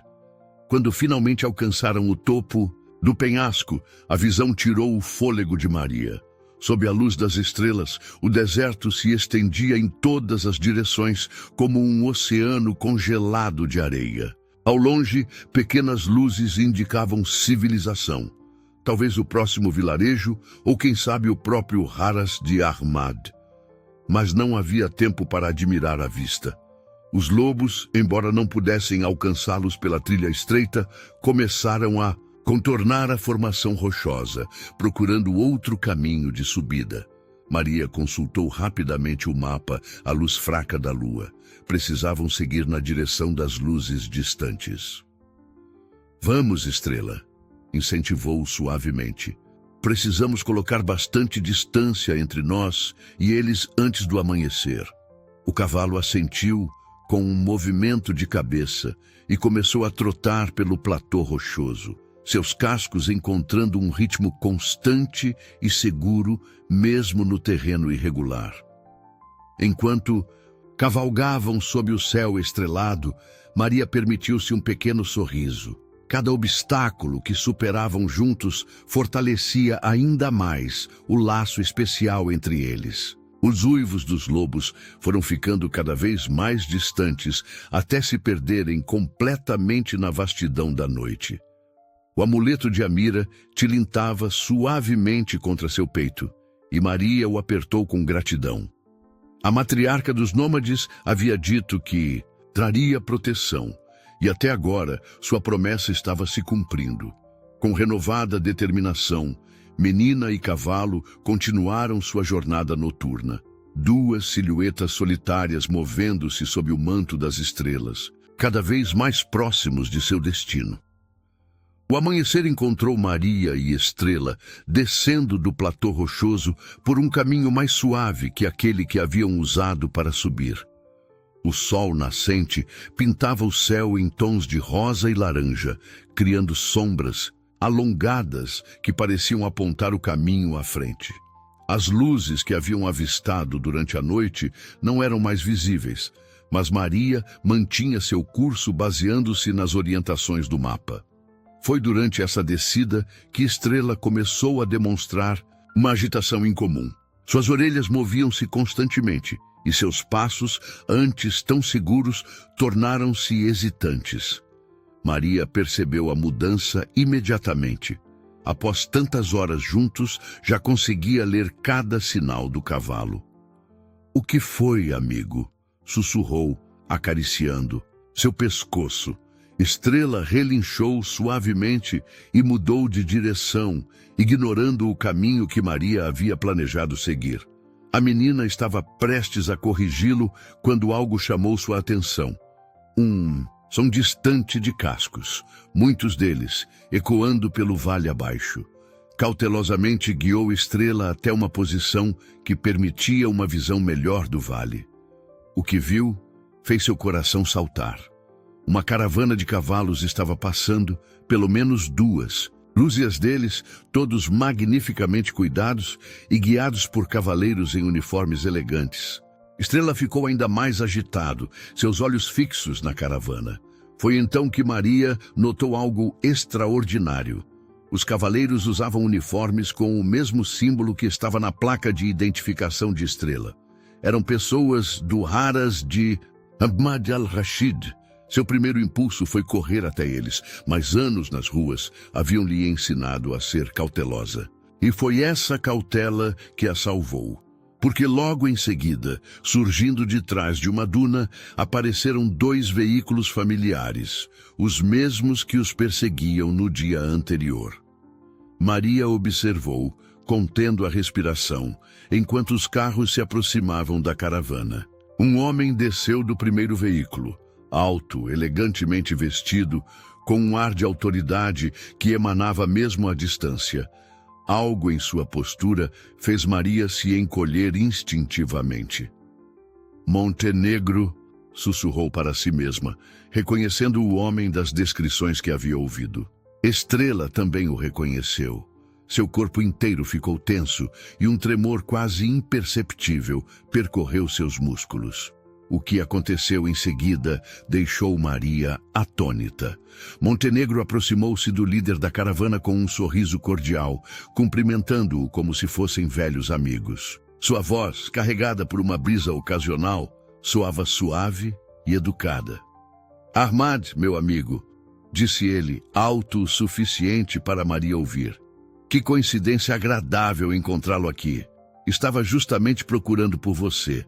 Quando finalmente alcançaram o topo do penhasco, a visão tirou o fôlego de Maria. Sob a luz das estrelas, o deserto se estendia em todas as direções como um oceano congelado de areia. Ao longe, pequenas luzes indicavam civilização. Talvez o próximo vilarejo, ou quem sabe o próprio Haras de Ahmad. Mas não havia tempo para admirar a vista. Os lobos, embora não pudessem alcançá-los pela trilha estreita, começaram a contornar a formação rochosa, procurando outro caminho de subida. Maria consultou rapidamente o mapa à luz fraca da lua. Precisavam seguir na direção das luzes distantes. Vamos, Estrela, incentivou suavemente. Precisamos colocar bastante distância entre nós e eles antes do amanhecer. O cavalo assentiu com um movimento de cabeça e começou a trotar pelo platô rochoso, seus cascos encontrando um ritmo constante e seguro, mesmo no terreno irregular. Enquanto cavalgavam sob o céu estrelado, Maria permitiu-se um pequeno sorriso. Cada obstáculo que superavam juntos fortalecia ainda mais o laço especial entre eles. Os uivos dos lobos foram ficando cada vez mais distantes, até se perderem completamente na vastidão da noite. O amuleto de Amira tilintava suavemente contra seu peito, e Maria o apertou com gratidão. A matriarca dos nômades havia dito que traria proteção, e até agora sua promessa estava se cumprindo. Com renovada determinação, menina e cavalo continuaram sua jornada noturna. Duas silhuetas solitárias movendo-se sob o manto das estrelas, cada vez mais próximos de seu destino. O amanhecer encontrou Maria e Estrela descendo do platô rochoso por um caminho mais suave que aquele que haviam usado para subir. O sol nascente pintava o céu em tons de rosa e laranja, criando sombras alongadas que pareciam apontar o caminho à frente. As luzes que haviam avistado durante a noite não eram mais visíveis, mas Maria mantinha seu curso baseando-se nas orientações do mapa. Foi durante essa descida que Estrela começou a demonstrar uma agitação incomum. Suas orelhas moviam-se constantemente e seus passos, antes tão seguros, tornaram-se hesitantes. Maria percebeu a mudança imediatamente. Após tantas horas juntos, já conseguia ler cada sinal do cavalo. "O que foi, amigo?" sussurrou, acariciando seu pescoço. Estrela relinchou suavemente e mudou de direção, ignorando o caminho que Maria havia planejado seguir. A menina estava prestes a corrigi-lo quando algo chamou sua atenção. Um som distante de cascos, muitos deles ecoando pelo vale abaixo. Cautelosamente guiou Estrela até uma posição que permitia uma visão melhor do vale. O que viu fez seu coração saltar. Uma caravana de cavalos estava passando, pelo menos duas, lúzias deles, todos magnificamente cuidados e guiados por cavaleiros em uniformes elegantes. Estrela ficou ainda mais agitado, seus olhos fixos na caravana. Foi então que Maria notou algo extraordinário. Os cavaleiros usavam uniformes com o mesmo símbolo que estava na placa de identificação de Estrela. Eram pessoas do Haras de Ahmad al-Rashid. Seu primeiro impulso foi correr até eles, mas anos nas ruas haviam lhe ensinado a ser cautelosa. E foi essa cautela que a salvou. Porque logo em seguida, surgindo de trás de uma duna, apareceram dois veículos familiares, os mesmos que os perseguiam no dia anterior. Maria observou, contendo a respiração, enquanto os carros se aproximavam da caravana. Um homem desceu do primeiro veículo, alto, elegantemente vestido, com um ar de autoridade que emanava mesmo à distância. Algo em sua postura fez Maria se encolher instintivamente. Montenegro, sussurrou para si mesma, reconhecendo o homem das descrições que havia ouvido. Estrela também o reconheceu. Seu corpo inteiro ficou tenso e um tremor quase imperceptível percorreu seus músculos. O que aconteceu em seguida deixou Maria atônita. Montenegro aproximou-se do líder da caravana com um sorriso cordial, cumprimentando-o como se fossem velhos amigos. Sua voz, carregada por uma brisa ocasional, soava suave e educada. "Ahmad, meu amigo", disse ele, alto o suficiente para Maria ouvir. "Que coincidência agradável encontrá-lo aqui. Estava justamente procurando por você.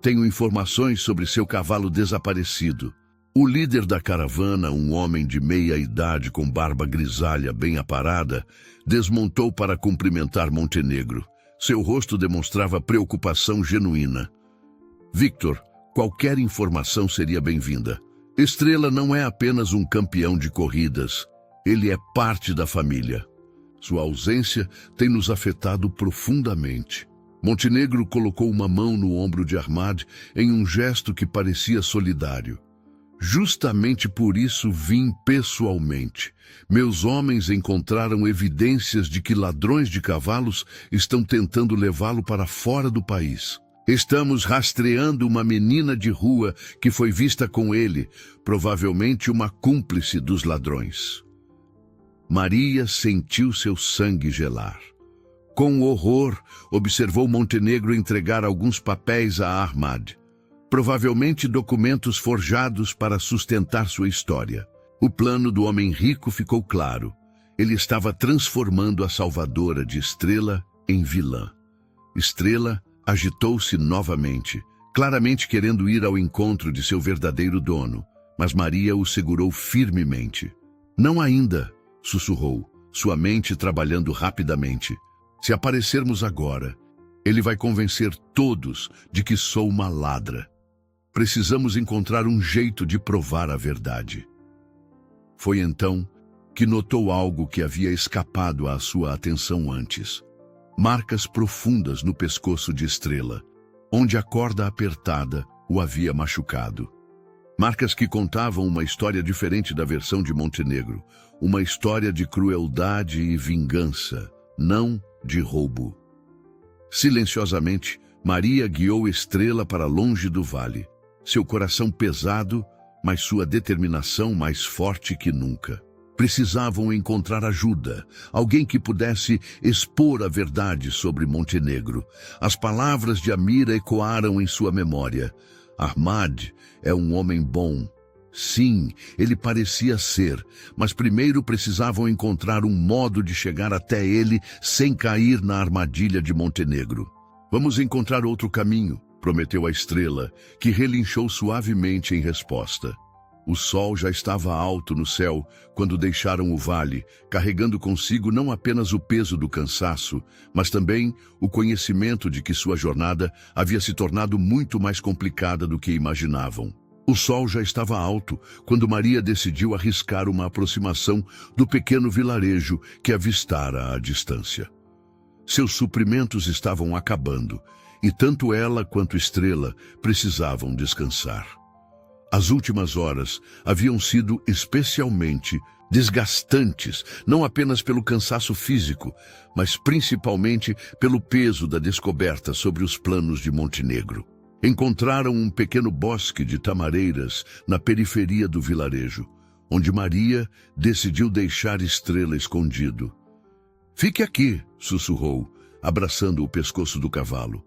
Tenho informações sobre seu cavalo desaparecido." O líder da caravana, um homem de meia idade com barba grisalha bem aparada, desmontou para cumprimentar Montenegro. Seu rosto demonstrava preocupação genuína. "Victor, qualquer informação seria bem-vinda. Estrela não é apenas um campeão de corridas. Ele é parte da família. Sua ausência tem nos afetado profundamente." Montenegro colocou uma mão no ombro de Ahmad em um gesto que parecia solidário. "Justamente por isso vim pessoalmente. Meus homens encontraram evidências de que ladrões de cavalos estão tentando levá-lo para fora do país. Estamos rastreando uma menina de rua que foi vista com ele, provavelmente uma cúmplice dos ladrões." Maria sentiu seu sangue gelar. Com horror, observou Montenegro entregar alguns papéis a Ahmad. Provavelmente documentos forjados para sustentar sua história. O plano do homem rico ficou claro. Ele estava transformando a salvadora de Estrela em vilã. Estrela agitou-se novamente, claramente querendo ir ao encontro de seu verdadeiro dono, mas Maria o segurou firmemente. "Não ainda", sussurrou, sua mente trabalhando rapidamente. "Se aparecermos agora, ele vai convencer todos de que sou uma ladra. Precisamos encontrar um jeito de provar a verdade." Foi então que notou algo que havia escapado à sua atenção antes. Marcas profundas no pescoço de Estrela, onde a corda apertada o havia machucado. Marcas que contavam uma história diferente da versão de Montenegro, uma história de crueldade e vingança, não de roubo. Silenciosamente, Maria guiou Estrela para longe do vale, seu coração pesado, mas sua determinação mais forte que nunca. Precisavam encontrar ajuda, alguém que pudesse expor a verdade sobre Montenegro. As palavras de Amira ecoaram em sua memória. "Ahmad é um homem bom." Sim, ele parecia ser, mas primeiro precisavam encontrar um modo de chegar até ele sem cair na armadilha de Montenegro. "Vamos encontrar outro caminho", prometeu a Estrela, que relinchou suavemente em resposta. O sol já estava alto no céu quando deixaram o vale, carregando consigo não apenas o peso do cansaço, mas também o conhecimento de que sua jornada havia se tornado muito mais complicada do que imaginavam. O sol já estava alto quando Maria decidiu arriscar uma aproximação do pequeno vilarejo que avistara à distância. Seus suprimentos estavam acabando e tanto ela quanto Estrela precisavam descansar. As últimas horas haviam sido especialmente desgastantes, não apenas pelo cansaço físico, mas principalmente pelo peso da descoberta sobre os planos de Montenegro. Encontraram um pequeno bosque de tamareiras na periferia do vilarejo, onde Maria decidiu deixar Estrela escondido. "Fique aqui", sussurrou, abraçando o pescoço do cavalo.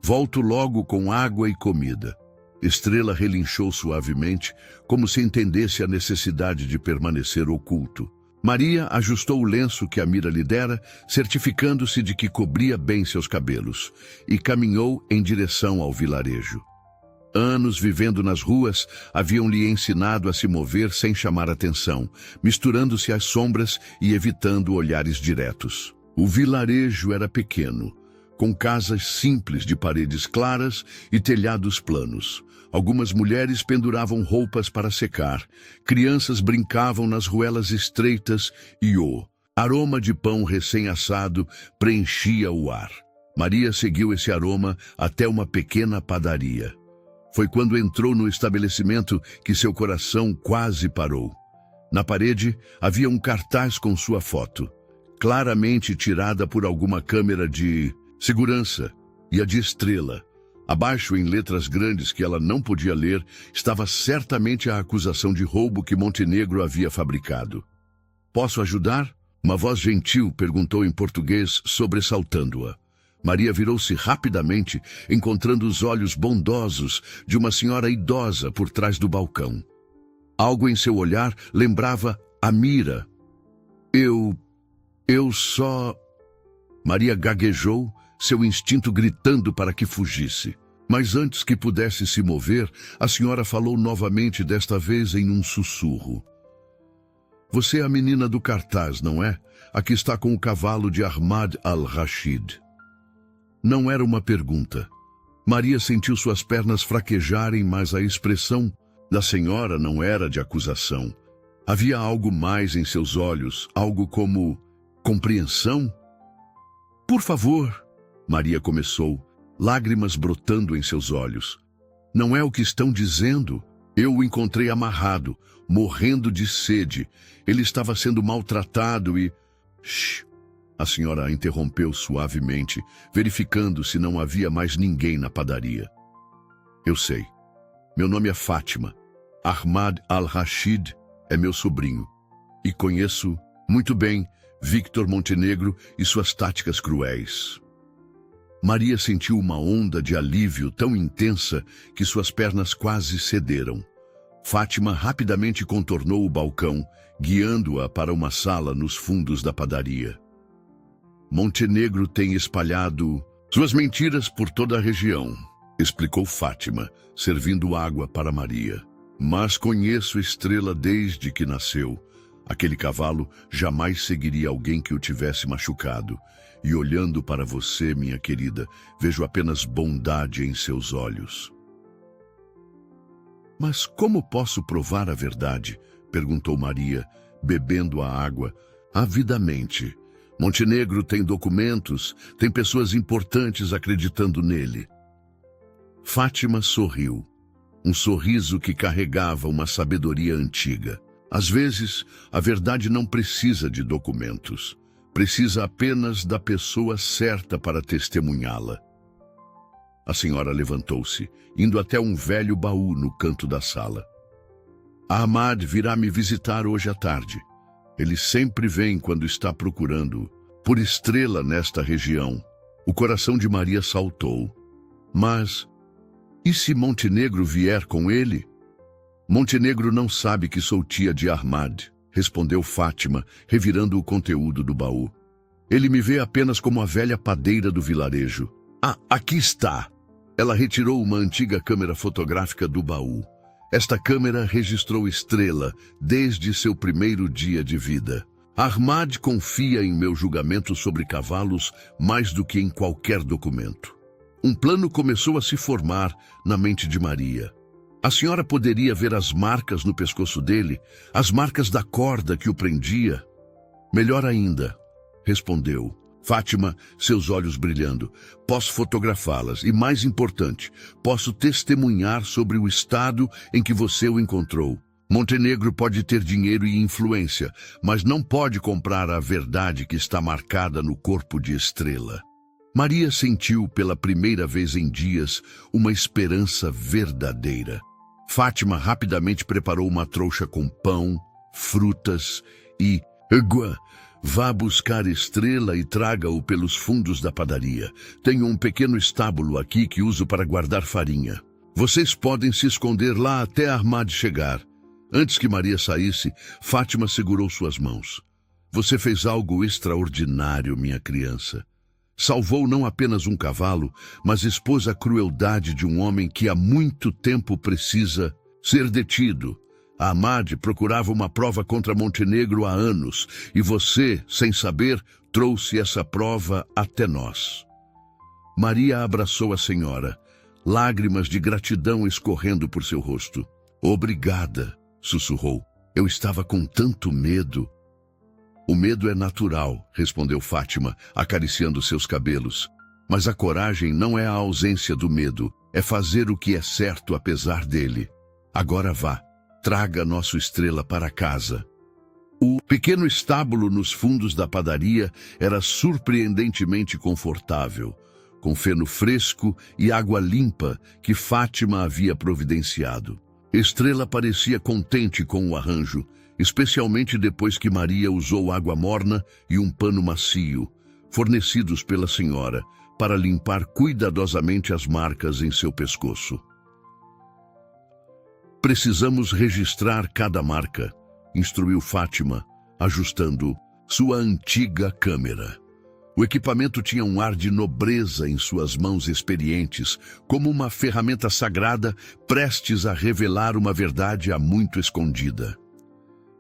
"Volto logo com água e comida." Estrela relinchou suavemente, como se entendesse a necessidade de permanecer oculto. Maria ajustou o lenço que a mira lhe dera, certificando-se de que cobria bem seus cabelos, e caminhou em direção ao vilarejo. Anos vivendo nas ruas haviam lhe ensinado a se mover sem chamar atenção, misturando-se às sombras e evitando olhares diretos. O vilarejo era pequeno, com casas simples de paredes claras e telhados planos. Algumas mulheres penduravam roupas para secar, crianças brincavam nas ruelas estreitas e o aroma de pão recém-assado preenchia o ar. Maria seguiu esse aroma até uma pequena padaria. Foi quando entrou no estabelecimento que seu coração quase parou. Na parede havia um cartaz com sua foto, claramente tirada por alguma câmera de segurança, e a de Estrela. Abaixo, em letras grandes que ela não podia ler, estava certamente a acusação de roubo que Montenegro havia fabricado. "Posso ajudar?" Uma voz gentil perguntou em português, sobressaltando-a. Maria virou-se rapidamente, encontrando os olhos bondosos de uma senhora idosa por trás do balcão. Algo em seu olhar lembrava a Mira. Eu só... Maria gaguejou, seu instinto gritando para que fugisse. Mas antes que pudesse se mover, a senhora falou novamente, desta vez em um sussurro. "Você é a menina do cartaz, não é? A que está com o cavalo de Ahmad al-Rashid." Não era uma pergunta. Maria sentiu suas pernas fraquejarem, mas a expressão da senhora não era de acusação. Havia algo mais em seus olhos, algo como compreensão. "Por favor", Maria começou, lágrimas brotando em seus olhos. "Não é o que estão dizendo. Eu o encontrei amarrado, morrendo de sede. Ele estava sendo maltratado e..." "Shh!" A senhora interrompeu suavemente, verificando se não havia mais ninguém na padaria. "Eu sei. Meu nome é Fátima. Ahmad al-Rashid é meu sobrinho. E conheço muito bem Victor Montenegro e suas táticas cruéis." Maria sentiu uma onda de alívio tão intensa que suas pernas quase cederam. Fátima rapidamente contornou o balcão, guiando-a para uma sala nos fundos da padaria. "Montenegro tem espalhado suas mentiras por toda a região", explicou Fátima, servindo água para Maria. "Mas conheço Estrela desde que nasceu. Aquele cavalo jamais seguiria alguém que o tivesse machucado. E olhando para você, minha querida, vejo apenas bondade em seus olhos." "Mas como posso provar a verdade?" perguntou Maria, bebendo a água avidamente. "Montenegro tem documentos, tem pessoas importantes acreditando nele." Fátima sorriu, um sorriso que carregava uma sabedoria antiga. Às vezes, a verdade não precisa de documentos. Precisa apenas da pessoa certa para testemunhá-la. A senhora levantou-se, indo até um velho baú no canto da sala. "Ahmad virá me visitar hoje à tarde. Ele sempre vem quando está procurando por Estrela nesta região." O coração de Maria saltou. "Mas, e se Montenegro vier com ele?" "Montenegro não sabe que sou tia de Ahmad", respondeu Fátima, revirando o conteúdo do baú. "Ele me vê apenas como a velha padeira do vilarejo." "Ah, aqui está!" Ela retirou uma antiga câmera fotográfica do baú. Esta câmera registrou Estrela desde seu primeiro dia de vida. "Ahmad confia em meu julgamento sobre cavalos mais do que em qualquer documento." Um plano começou a se formar na mente de Maria. A senhora poderia ver as marcas no pescoço dele, as marcas da corda que o prendia. Melhor ainda, respondeu Fátima, seus olhos brilhando. Posso fotografá-las e, mais importante, posso testemunhar sobre o estado em que você o encontrou. Montenegro pode ter dinheiro e influência, mas não pode comprar a verdade que está marcada no corpo de Estrela. Maria sentiu pela primeira vez em dias uma esperança verdadeira. Fátima rapidamente preparou uma trouxa com pão, frutas e água. Vá buscar Estrela e traga-o pelos fundos da padaria. Tenho um pequeno estábulo aqui que uso para guardar farinha. Vocês podem se esconder lá até Ahmad chegar. Antes que Maria saísse, Fátima segurou suas mãos. Você fez algo extraordinário, minha criança. Salvou não apenas um cavalo, mas expôs a crueldade de um homem que há muito tempo precisa ser detido. Ahmad procurava uma prova contra Montenegro há anos, e você, sem saber, trouxe essa prova até nós. Maria abraçou a senhora, lágrimas de gratidão escorrendo por seu rosto. Obrigada, sussurrou. Eu estava com tanto medo. O medo é natural, respondeu Fátima, acariciando seus cabelos. Mas a coragem não é a ausência do medo, é fazer o que é certo apesar dele. Agora vá. Traga nosso Estrela para casa. O pequeno estábulo nos fundos da padaria era surpreendentemente confortável, com feno fresco e água limpa que Fátima havia providenciado. Estrela parecia contente com o arranjo, especialmente depois que Maria usou água morna e um pano macio, fornecidos pela senhora, para limpar cuidadosamente as marcas em seu pescoço. Precisamos registrar cada marca, instruiu Fátima, ajustando sua antiga câmera. O equipamento tinha um ar de nobreza em suas mãos experientes, como uma ferramenta sagrada prestes a revelar uma verdade há muito escondida.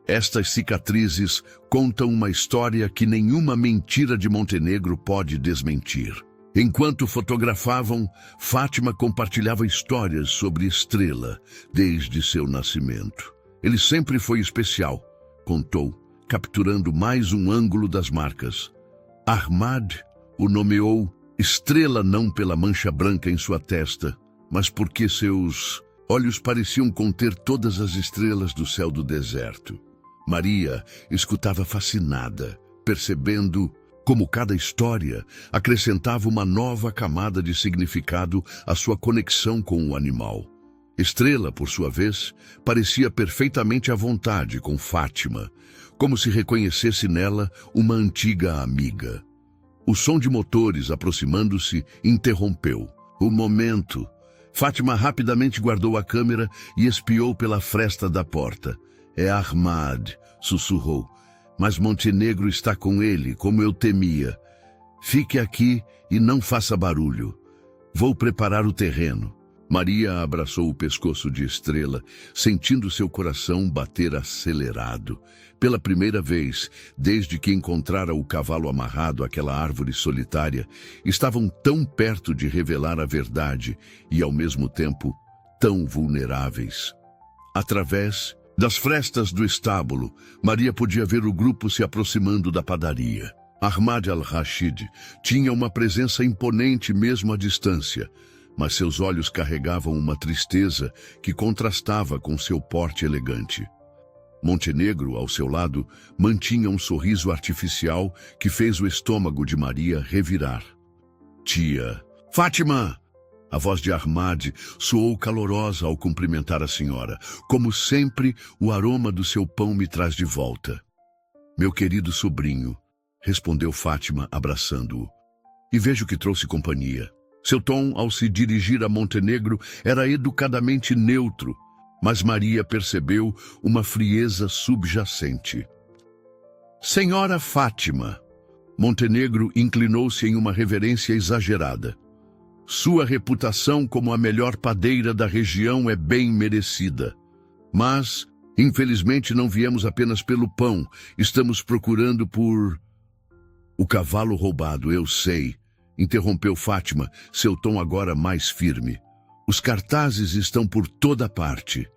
Estas cicatrizes contam uma história que nenhuma mentira de Montenegro pode desmentir. Enquanto fotografavam, Fátima compartilhava histórias sobre Estrela, desde seu nascimento. Ele sempre foi especial, contou, capturando mais um ângulo das marcas. Ahmad o nomeou Estrela não pela mancha branca em sua testa, mas porque seus olhos pareciam conter todas as estrelas do céu do deserto. Maria escutava fascinada, percebendo como cada história acrescentava uma nova camada de significado à sua conexão com o animal. Estrela, por sua vez, parecia perfeitamente à vontade com Fátima, como se reconhecesse nela uma antiga amiga. O som de motores aproximando-se interrompeu. O momento. Fátima rapidamente guardou a câmera e espiou pela fresta da porta. É Ahmad, sussurrou. Mas Montenegro está com ele, como eu temia. Fique aqui e não faça barulho. Vou preparar o terreno. Maria abraçou o pescoço de Estrela, sentindo seu coração bater acelerado. Pela primeira vez, desde que encontrara o cavalo amarrado àquela árvore solitária, estavam tão perto de revelar a verdade e, ao mesmo tempo, tão vulneráveis. Através das frestas do estábulo, Maria podia ver o grupo se aproximando da padaria. Ahmad al-Rashid tinha uma presença imponente mesmo à distância, mas seus olhos carregavam uma tristeza que contrastava com seu porte elegante. Montenegro, ao seu lado, mantinha um sorriso artificial que fez o estômago de Maria revirar. Tia, Fátima! A voz de Ahmad soou calorosa ao cumprimentar a senhora. Como sempre, o aroma do seu pão me traz de volta. Meu querido sobrinho, respondeu Fátima, abraçando-o. E vejo que trouxe companhia. Seu tom, ao se dirigir a Montenegro, era educadamente neutro, mas Maria percebeu uma frieza subjacente. Senhora Fátima. Montenegro inclinou-se em uma reverência exagerada. Sua reputação como a melhor padeira da região é bem merecida. Mas, infelizmente, não viemos apenas pelo pão. Estamos procurando por... O cavalo roubado, eu sei, interrompeu Fátima, seu tom agora mais firme. Os cartazes estão por toda parte.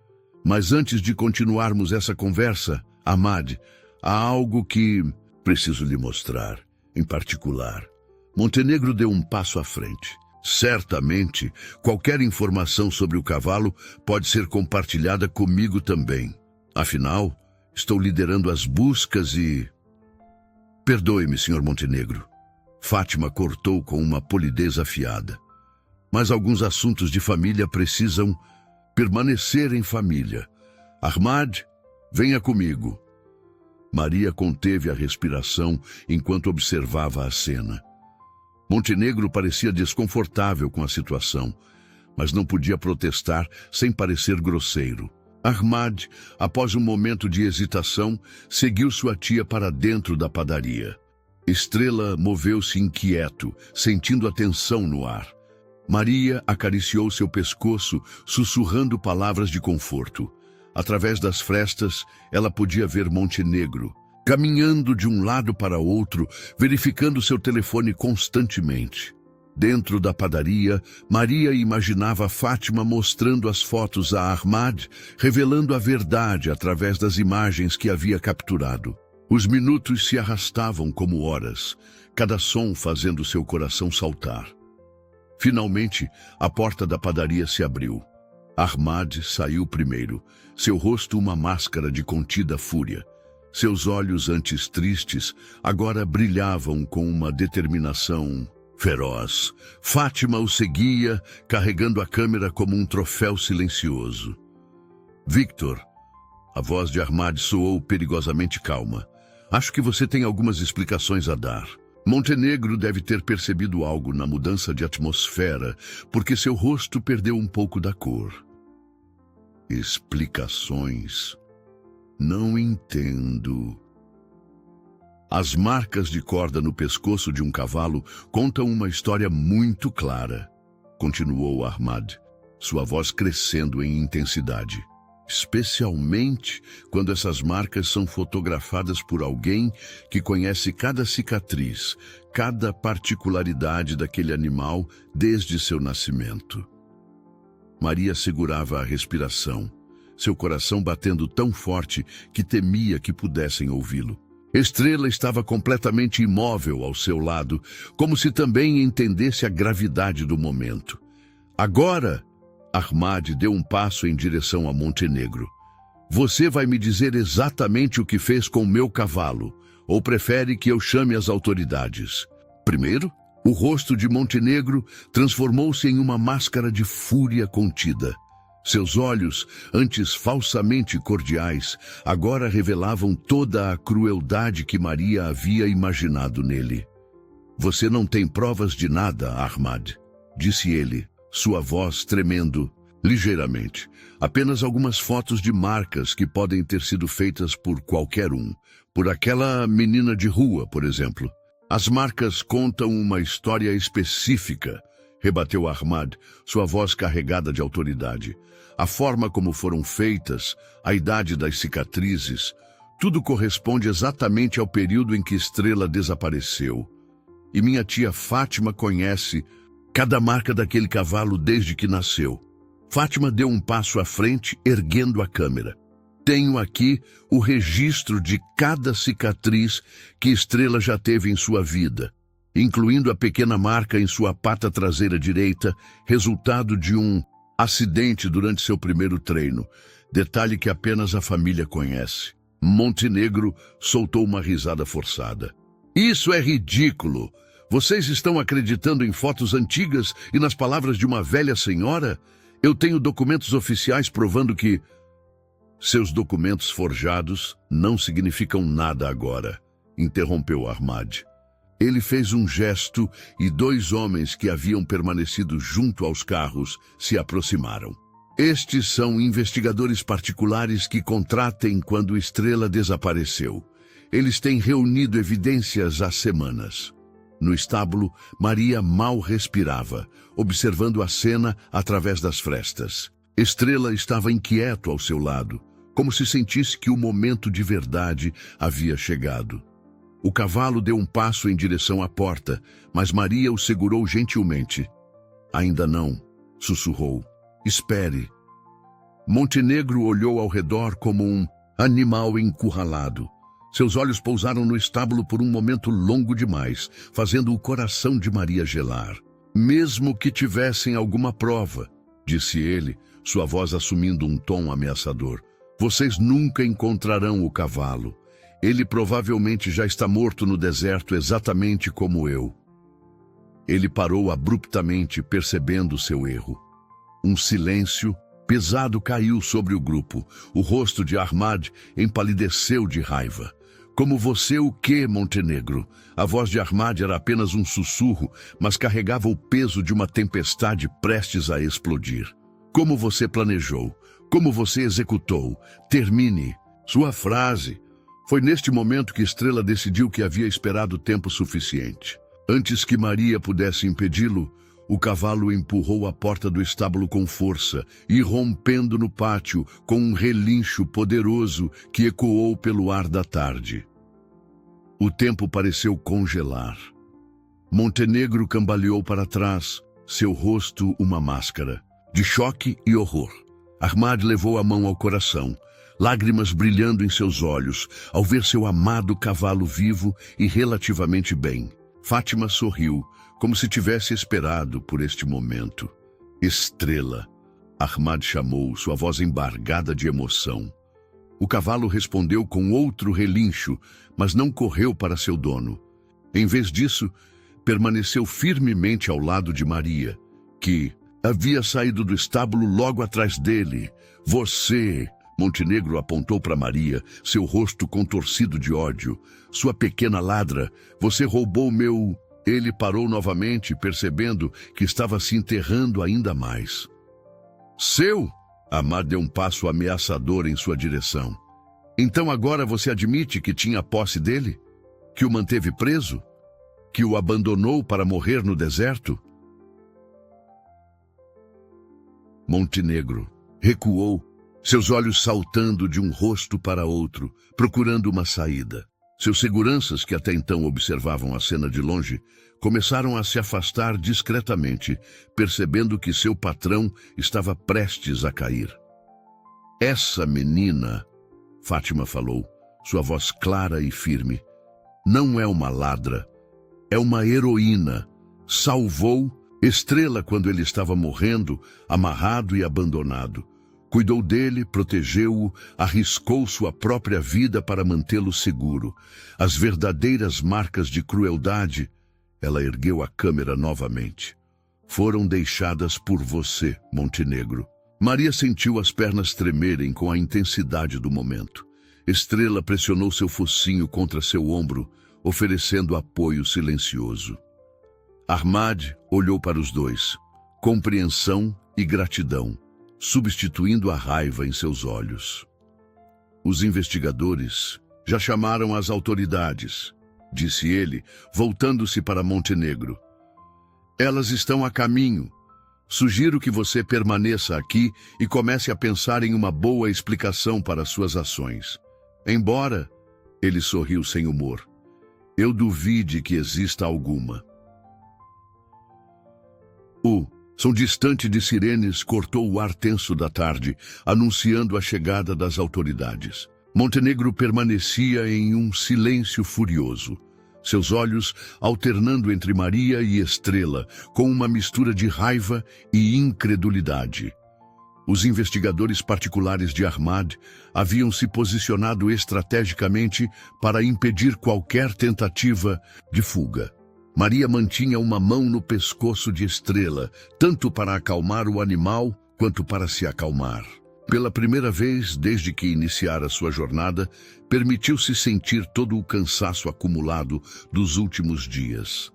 Mas antes de continuarmos essa conversa, Ahmad, há algo que preciso lhe mostrar, em particular. Montenegro deu um passo à frente. Certamente, qualquer informação sobre o cavalo pode ser compartilhada comigo também. Afinal, estou liderando as buscas e... Perdoe-me, Sr. Montenegro. Fátima cortou com uma polidez afiada. Mas alguns assuntos de família precisam permanecer em família. Ahmad, venha comigo. Maria conteve a respiração enquanto observava a cena. Montenegro parecia desconfortável com a situação, mas não podia protestar sem parecer grosseiro. Ahmad, após um momento de hesitação, seguiu sua tia para dentro da padaria. Estrela moveu-se inquieto, sentindo a tensão no ar. Maria acariciou seu pescoço, sussurrando palavras de conforto. Através das frestas, ela podia ver Montenegro, caminhando de um lado para outro, verificando seu telefone constantemente. Dentro da padaria, Maria imaginava Fátima mostrando as fotos a Ahmad, revelando a verdade através das imagens que havia capturado. Os minutos se arrastavam como horas, cada som fazendo seu coração saltar. Finalmente, a porta da padaria se abriu. Ahmad saiu primeiro, seu rosto uma máscara de contida fúria. Seus olhos antes tristes agora brilhavam com uma determinação feroz. Fátima o seguia, carregando a câmera como um troféu silencioso. Victor, a voz de Ahmad soou perigosamente calma. Acho que você tem algumas explicações a dar. Montenegro deve ter percebido algo na mudança de atmosfera, porque seu rosto perdeu um pouco da cor. Explicações? Não entendo. As marcas de corda no pescoço de um cavalo contam uma história muito clara, continuou Ahmad, sua voz crescendo em intensidade. Especialmente quando essas marcas são fotografadas por alguém que conhece cada cicatriz, cada particularidade daquele animal desde seu nascimento. Maria segurava a respiração, seu coração batendo tão forte que temia que pudessem ouvi-lo. Estrela estava completamente imóvel ao seu lado, como se também entendesse a gravidade do momento. Agora, Ahmad deu um passo em direção a Montenegro. Você vai me dizer exatamente o que fez com meu cavalo, ou prefere que eu chame as autoridades? Primeiro, o rosto de Montenegro transformou-se em uma máscara de fúria contida. Seus olhos, antes falsamente cordiais, agora revelavam toda a crueldade que Maria havia imaginado nele. Você não tem provas de nada, Ahmad, disse ele, sua voz tremendo ligeiramente. Apenas algumas fotos de marcas que podem ter sido feitas por qualquer um. Por aquela menina de rua, por exemplo. As marcas contam uma história específica, rebateu Ahmad, sua voz carregada de autoridade. A forma como foram feitas, a idade das cicatrizes, tudo corresponde exatamente ao período em que Estrela desapareceu. E minha tia Fátima conhece cada marca daquele cavalo desde que nasceu. Fátima deu um passo à frente, erguendo a câmera. Tenho aqui o registro de cada cicatriz que Estrela já teve em sua vida, incluindo a pequena marca em sua pata traseira direita, resultado de um acidente durante seu primeiro treino, detalhe que apenas a família conhece. Montenegro soltou uma risada forçada. Isso é ridículo! Vocês estão acreditando em fotos antigas e nas palavras de uma velha senhora? Eu tenho documentos oficiais provando que... Seus documentos forjados não significam nada agora, interrompeu Ahmad. Ele fez um gesto e dois homens que haviam permanecido junto aos carros se aproximaram. Estes são investigadores particulares que contratem quando Estrela desapareceu. Eles têm reunido evidências há semanas. No estábulo, Maria mal respirava, observando a cena através das frestas. Estrela estava inquieto ao seu lado, como se sentisse que o momento de verdade havia chegado. O cavalo deu um passo em direção à porta, mas Maria o segurou gentilmente. Ainda não, sussurrou. Espere. Montenegro olhou ao redor como um animal encurralado. Seus olhos pousaram no estábulo por um momento longo demais, fazendo o coração de Maria gelar. Mesmo que tivessem alguma prova, disse ele, sua voz assumindo um tom ameaçador, vocês nunca encontrarão o cavalo. Ele provavelmente já está morto no deserto exatamente como eu. Ele parou abruptamente, percebendo seu erro. Um silêncio pesado caiu sobre o grupo. O rosto de Ahmad empalideceu de raiva. Como você o quê, Montenegro? A voz de Ahmad era apenas um sussurro, mas carregava o peso de uma tempestade prestes a explodir. Como você planejou? Como você executou? Termine sua frase. Foi neste momento que Estrela decidiu que havia esperado tempo suficiente. Antes que Maria pudesse impedi-lo, o cavalo empurrou a porta do estábulo com força, irrompendo no pátio com um relincho poderoso que ecoou pelo ar da tarde. O tempo pareceu congelar. Montenegro cambaleou para trás, seu rosto uma máscara, de choque e horror. Ahmad levou a mão ao coração, lágrimas brilhando em seus olhos, ao ver seu amado cavalo vivo e relativamente bem. Fátima sorriu, como se tivesse esperado por este momento. Estrela, Ahmad chamou, sua voz embargada de emoção. O cavalo respondeu com outro relincho, mas não correu para seu dono. Em vez disso, permaneceu firmemente ao lado de Maria, que havia saído do estábulo logo atrás dele. Você, Montenegro apontou para Maria, seu rosto contorcido de ódio. Sua pequena ladra, você roubou meu... Ele parou novamente, percebendo que estava se enterrando ainda mais. Seu? Ahmad deu um passo ameaçador em sua direção. Então agora você admite que tinha posse dele? Que o manteve preso? Que o abandonou para morrer no deserto? Montenegro recuou, seus olhos saltando de um rosto para outro, procurando uma saída. Seus seguranças, que até então observavam a cena de longe, começaram a se afastar discretamente, percebendo que seu patrão estava prestes a cair. Essa menina, Fátima falou, sua voz clara e firme, não é uma ladra, é uma heroína. Salvou Estrela quando ele estava morrendo, amarrado e abandonado. Cuidou dele, protegeu-o, arriscou sua própria vida para mantê-lo seguro. As verdadeiras marcas de crueldade, ela ergueu a câmera novamente, foram deixadas por você, Montenegro. Maria sentiu as pernas tremerem com a intensidade do momento. Estrela pressionou seu focinho contra seu ombro, oferecendo apoio silencioso. Ahmad olhou para os dois, compreensão e gratidão, substituindo a raiva em seus olhos. Os investigadores já chamaram as autoridades, disse ele, voltando-se para Montenegro. Elas estão a caminho. Sugiro que você permaneça aqui e comece a pensar em uma boa explicação para suas ações. Embora, ele sorriu sem humor, eu duvide que exista alguma. O som distante de sirenes cortou o ar tenso da tarde, anunciando a chegada das autoridades. Montenegro permanecia em um silêncio furioso, seus olhos alternando entre Maria e Estrela, com uma mistura de raiva e incredulidade. Os investigadores particulares de Ahmad haviam se posicionado estrategicamente para impedir qualquer tentativa de fuga. Maria mantinha uma mão no pescoço de Estrela, tanto para acalmar o animal quanto para se acalmar. Pela primeira vez desde que iniciara sua jornada, permitiu-se sentir todo o cansaço acumulado dos últimos dias.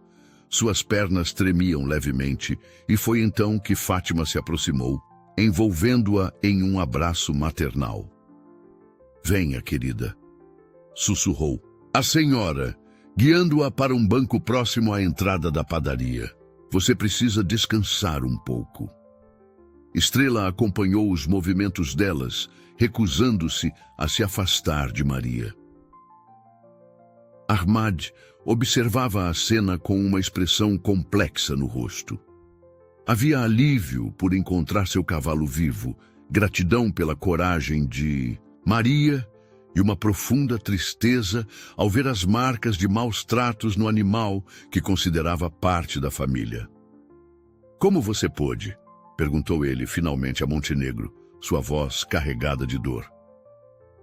Suas pernas tremiam levemente e foi então que Fátima se aproximou, envolvendo-a em um abraço maternal. Venha, querida, sussurrou a senhora, guiando-a para um banco próximo à entrada da padaria. Você precisa descansar um pouco. Estrela acompanhou os movimentos delas, recusando-se a se afastar de Maria. Ahmad observava a cena com uma expressão complexa no rosto. Havia alívio por encontrar seu cavalo vivo, gratidão pela coragem de Maria e uma profunda tristeza ao ver as marcas de maus tratos no animal que considerava parte da família. "Como você pôde?" perguntou ele finalmente a Montenegro, sua voz carregada de dor.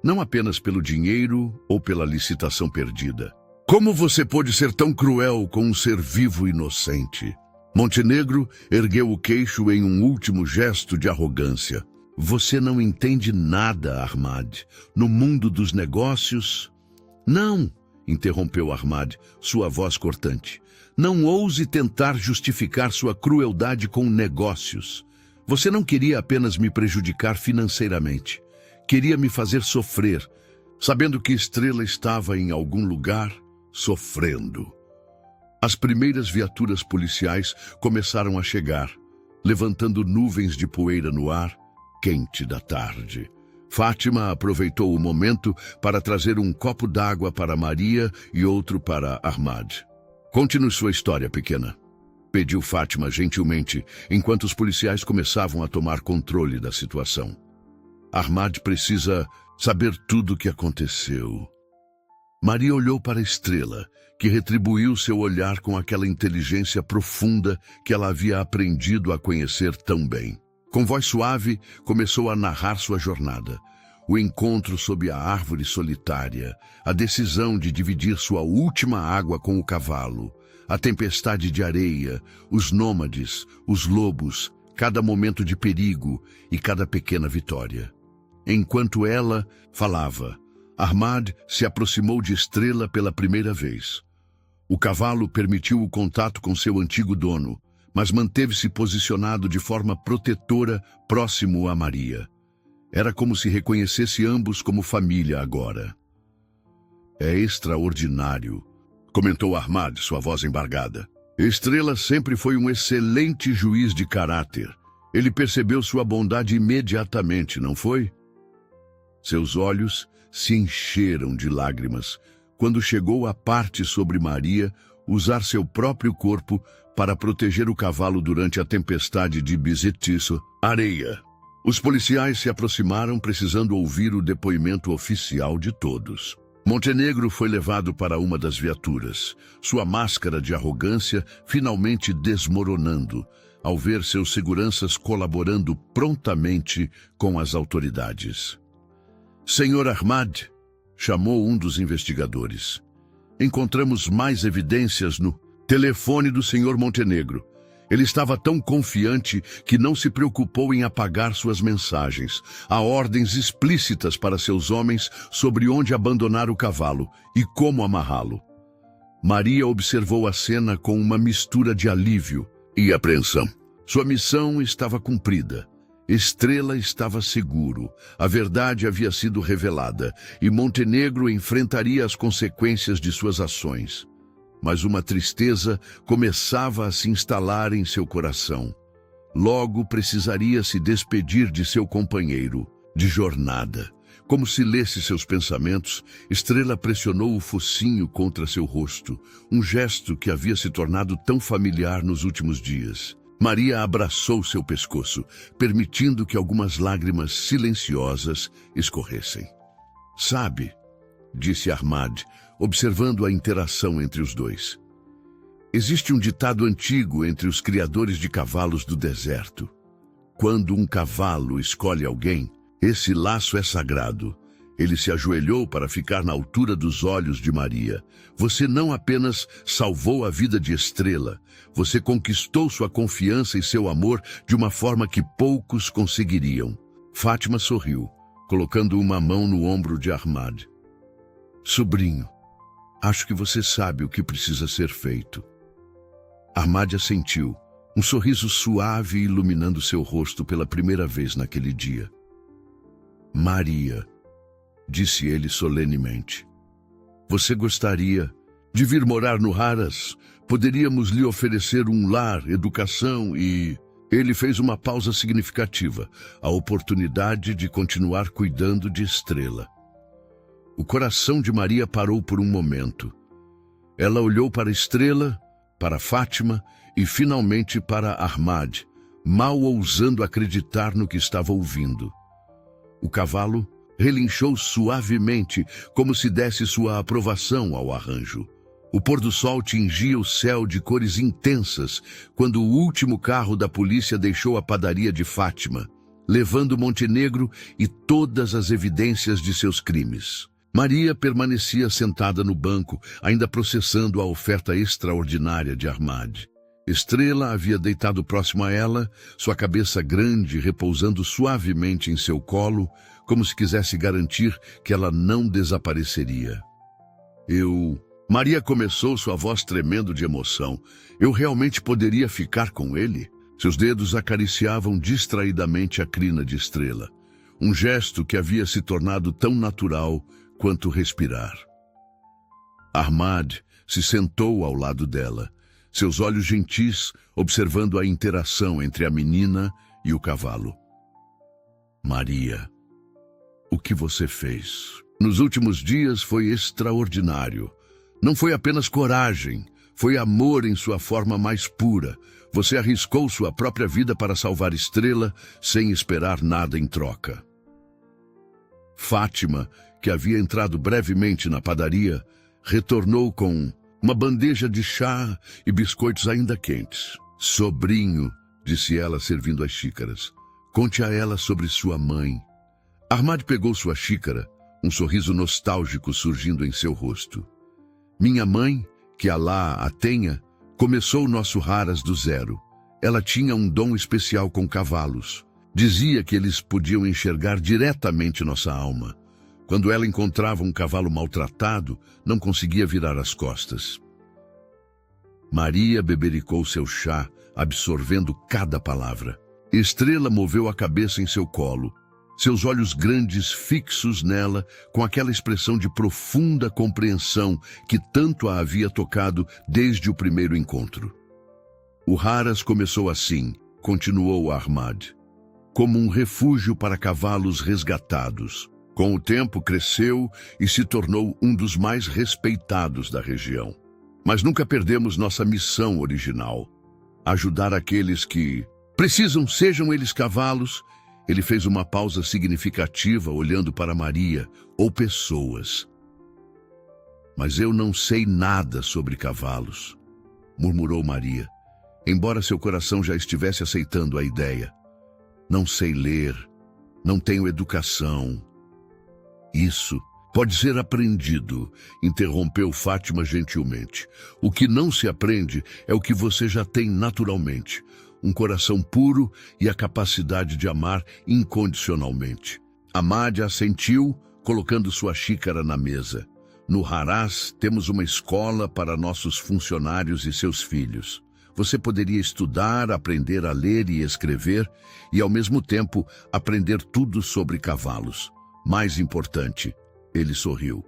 Não apenas pelo dinheiro ou pela licitação perdida. "Como você pôde ser tão cruel com um ser vivo e inocente?" Montenegro ergueu o queixo em um último gesto de arrogância. "Você não entende nada, Ahmad. No mundo dos negócios..." "Não!" interrompeu Ahmad, sua voz cortante. "Não ouse tentar justificar sua crueldade com negócios. Você não queria apenas me prejudicar financeiramente. Queria me fazer sofrer, sabendo que Estrela estava em algum lugar sofrendo." As primeiras viaturas policiais começaram a chegar, levantando nuvens de poeira no ar quente da tarde. Fátima aproveitou o momento para trazer um copo d'água para Maria e outro para Ahmad. "Conte-nos sua história, pequena", pediu Fátima gentilmente, enquanto os policiais começavam a tomar controle da situação. "Ahmad precisa saber tudo o que aconteceu." Maria olhou para a Estrela, que retribuiu seu olhar com aquela inteligência profunda que ela havia aprendido a conhecer tão bem. Com voz suave, começou a narrar sua jornada. O encontro sob a árvore solitária, a decisão de dividir sua última água com o cavalo, a tempestade de areia, os nômades, os lobos, cada momento de perigo e cada pequena vitória. Enquanto ela falava, Ahmad se aproximou de Estrela pela primeira vez. O cavalo permitiu o contato com seu antigo dono, mas manteve-se posicionado de forma protetora próximo a Maria. Era como se reconhecesse ambos como família agora. "É extraordinário", comentou Ahmad, sua voz embargada. "Estrela sempre foi um excelente juiz de caráter. Ele percebeu sua bondade imediatamente, não foi?" Seus olhos se encheram de lágrimas quando chegou a parte sobre Maria usar seu próprio corpo para proteger o cavalo durante a tempestade de Bizetiço, areia. Os policiais se aproximaram precisando ouvir o depoimento oficial de todos. Montenegro foi levado para uma das viaturas, sua máscara de arrogância finalmente desmoronando, ao ver seus seguranças colaborando prontamente com as autoridades. "Senhor Ahmad", chamou um dos investigadores. "Encontramos mais evidências no telefone do Sr. Montenegro. Ele estava tão confiante que não se preocupou em apagar suas mensagens. Há ordens explícitas para seus homens sobre onde abandonar o cavalo e como amarrá-lo." Maria observou a cena com uma mistura de alívio e apreensão. Sua missão estava cumprida. Estrela estava seguro, a verdade havia sido revelada e Montenegro enfrentaria as consequências de suas ações. Mas uma tristeza começava a se instalar em seu coração. Logo precisaria se despedir de seu companheiro de jornada. Como se lesse seus pensamentos, Estrela pressionou o focinho contra seu rosto, um gesto que havia se tornado tão familiar nos últimos dias. Maria abraçou seu pescoço, permitindo que algumas lágrimas silenciosas escorressem. "Sabe", disse Ahmad, observando a interação entre os dois. "Existe um ditado antigo entre os criadores de cavalos do deserto. Quando um cavalo escolhe alguém, esse laço é sagrado." Ele se ajoelhou para ficar na altura dos olhos de Maria. "Você não apenas salvou a vida de Estrela, você conquistou sua confiança e seu amor de uma forma que poucos conseguiriam." Fátima sorriu, colocando uma mão no ombro de Ahmad. "Sobrinho, acho que você sabe o que precisa ser feito." Ahmad assentiu, um sorriso suave iluminando seu rosto pela primeira vez naquele dia. "Maria", disse ele solenemente, "você gostaria de vir morar no Haras? Poderíamos lhe oferecer um lar, educação e..." Ele fez uma pausa significativa, a oportunidade de continuar cuidando de Estrela. O coração de Maria parou por um momento. Ela olhou para Estrela, para Fátima e finalmente para Ahmad, mal ousando acreditar no que estava ouvindo. O cavalo relinchou suavemente, como se desse sua aprovação ao arranjo. O pôr do sol tingia o céu de cores intensas quando o último carro da polícia deixou a padaria de Fátima, levando Montenegro e todas as evidências de seus crimes. Maria permanecia sentada no banco, ainda processando a oferta extraordinária de Ahmad. Estrela havia deitado próximo a ela, sua cabeça grande repousando suavemente em seu colo, como se quisesse garantir que ela não desapareceria. Maria começou, sua voz tremendo de emoção. Eu realmente poderia ficar com ele? Seus dedos acariciavam distraidamente a crina de Estrela. Um gesto que havia se tornado tão natural quanto respirar. Ahmad se sentou ao lado dela, seus olhos gentis observando a interação entre a menina e o cavalo. Maria, o que você fez? Nos últimos dias foi extraordinário. Não foi apenas coragem, foi amor em sua forma mais pura. Você arriscou sua própria vida para salvar Estrela sem esperar nada em troca. Fátima, que havia entrado brevemente na padaria, retornou com uma bandeja de chá e biscoitos ainda quentes. Sobrinho, disse ela servindo as xícaras, conte a ela sobre sua mãe. Ahmad pegou sua xícara, um sorriso nostálgico surgindo em seu rosto. Minha mãe, que Alá a tenha, começou nosso Haras do zero. Ela tinha um dom especial com cavalos. Dizia que eles podiam enxergar diretamente nossa alma. Quando ela encontrava um cavalo maltratado, não conseguia virar as costas. Maria bebericou seu chá, absorvendo cada palavra. Estrela moveu a cabeça em seu colo, seus olhos grandes fixos nela, com aquela expressão de profunda compreensão que tanto a havia tocado desde o primeiro encontro. O Haras começou assim, continuou Ahmad, como um refúgio para cavalos resgatados. Com o tempo cresceu e se tornou um dos mais respeitados da região. Mas nunca perdemos nossa missão original: ajudar aqueles que precisam, sejam eles cavalos. Ele fez uma pausa significativa olhando para Maria, ou pessoas. Mas eu não sei nada sobre cavalos, murmurou Maria, embora seu coração já estivesse aceitando a ideia. Não sei ler, não tenho educação. Isso pode ser aprendido, interrompeu Fátima gentilmente. O que não se aprende é o que você já tem naturalmente. Um coração puro e a capacidade de amar incondicionalmente. Ahmad assentiu, colocando sua xícara na mesa. No Haras, temos uma escola para nossos funcionários e seus filhos. Você poderia estudar, aprender a ler e escrever, e ao mesmo tempo aprender tudo sobre cavalos. Mais importante, ele sorriu.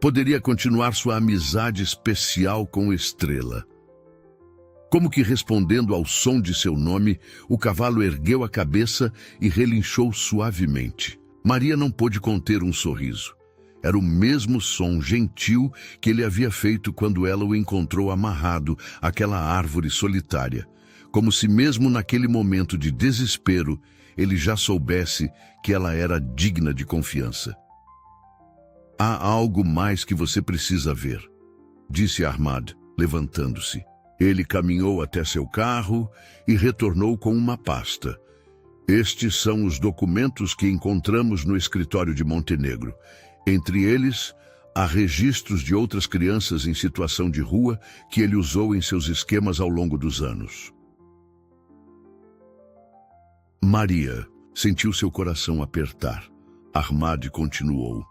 Poderia continuar sua amizade especial com Estrela. Como que respondendo ao som de seu nome, o cavalo ergueu a cabeça e relinchou suavemente. Maria não pôde conter um sorriso. Era o mesmo som gentil que ele havia feito quando ela o encontrou amarrado àquela árvore solitária, como se mesmo naquele momento de desespero ele já soubesse que ela era digna de confiança. Há algo mais que você precisa ver, disse Ahmad, levantando-se. Ele caminhou até seu carro e retornou com uma pasta. Estes são os documentos que encontramos no escritório de Montenegro. Entre eles, há registros de outras crianças em situação de rua que ele usou em seus esquemas ao longo dos anos. Maria sentiu seu coração apertar. Ahmad continuou.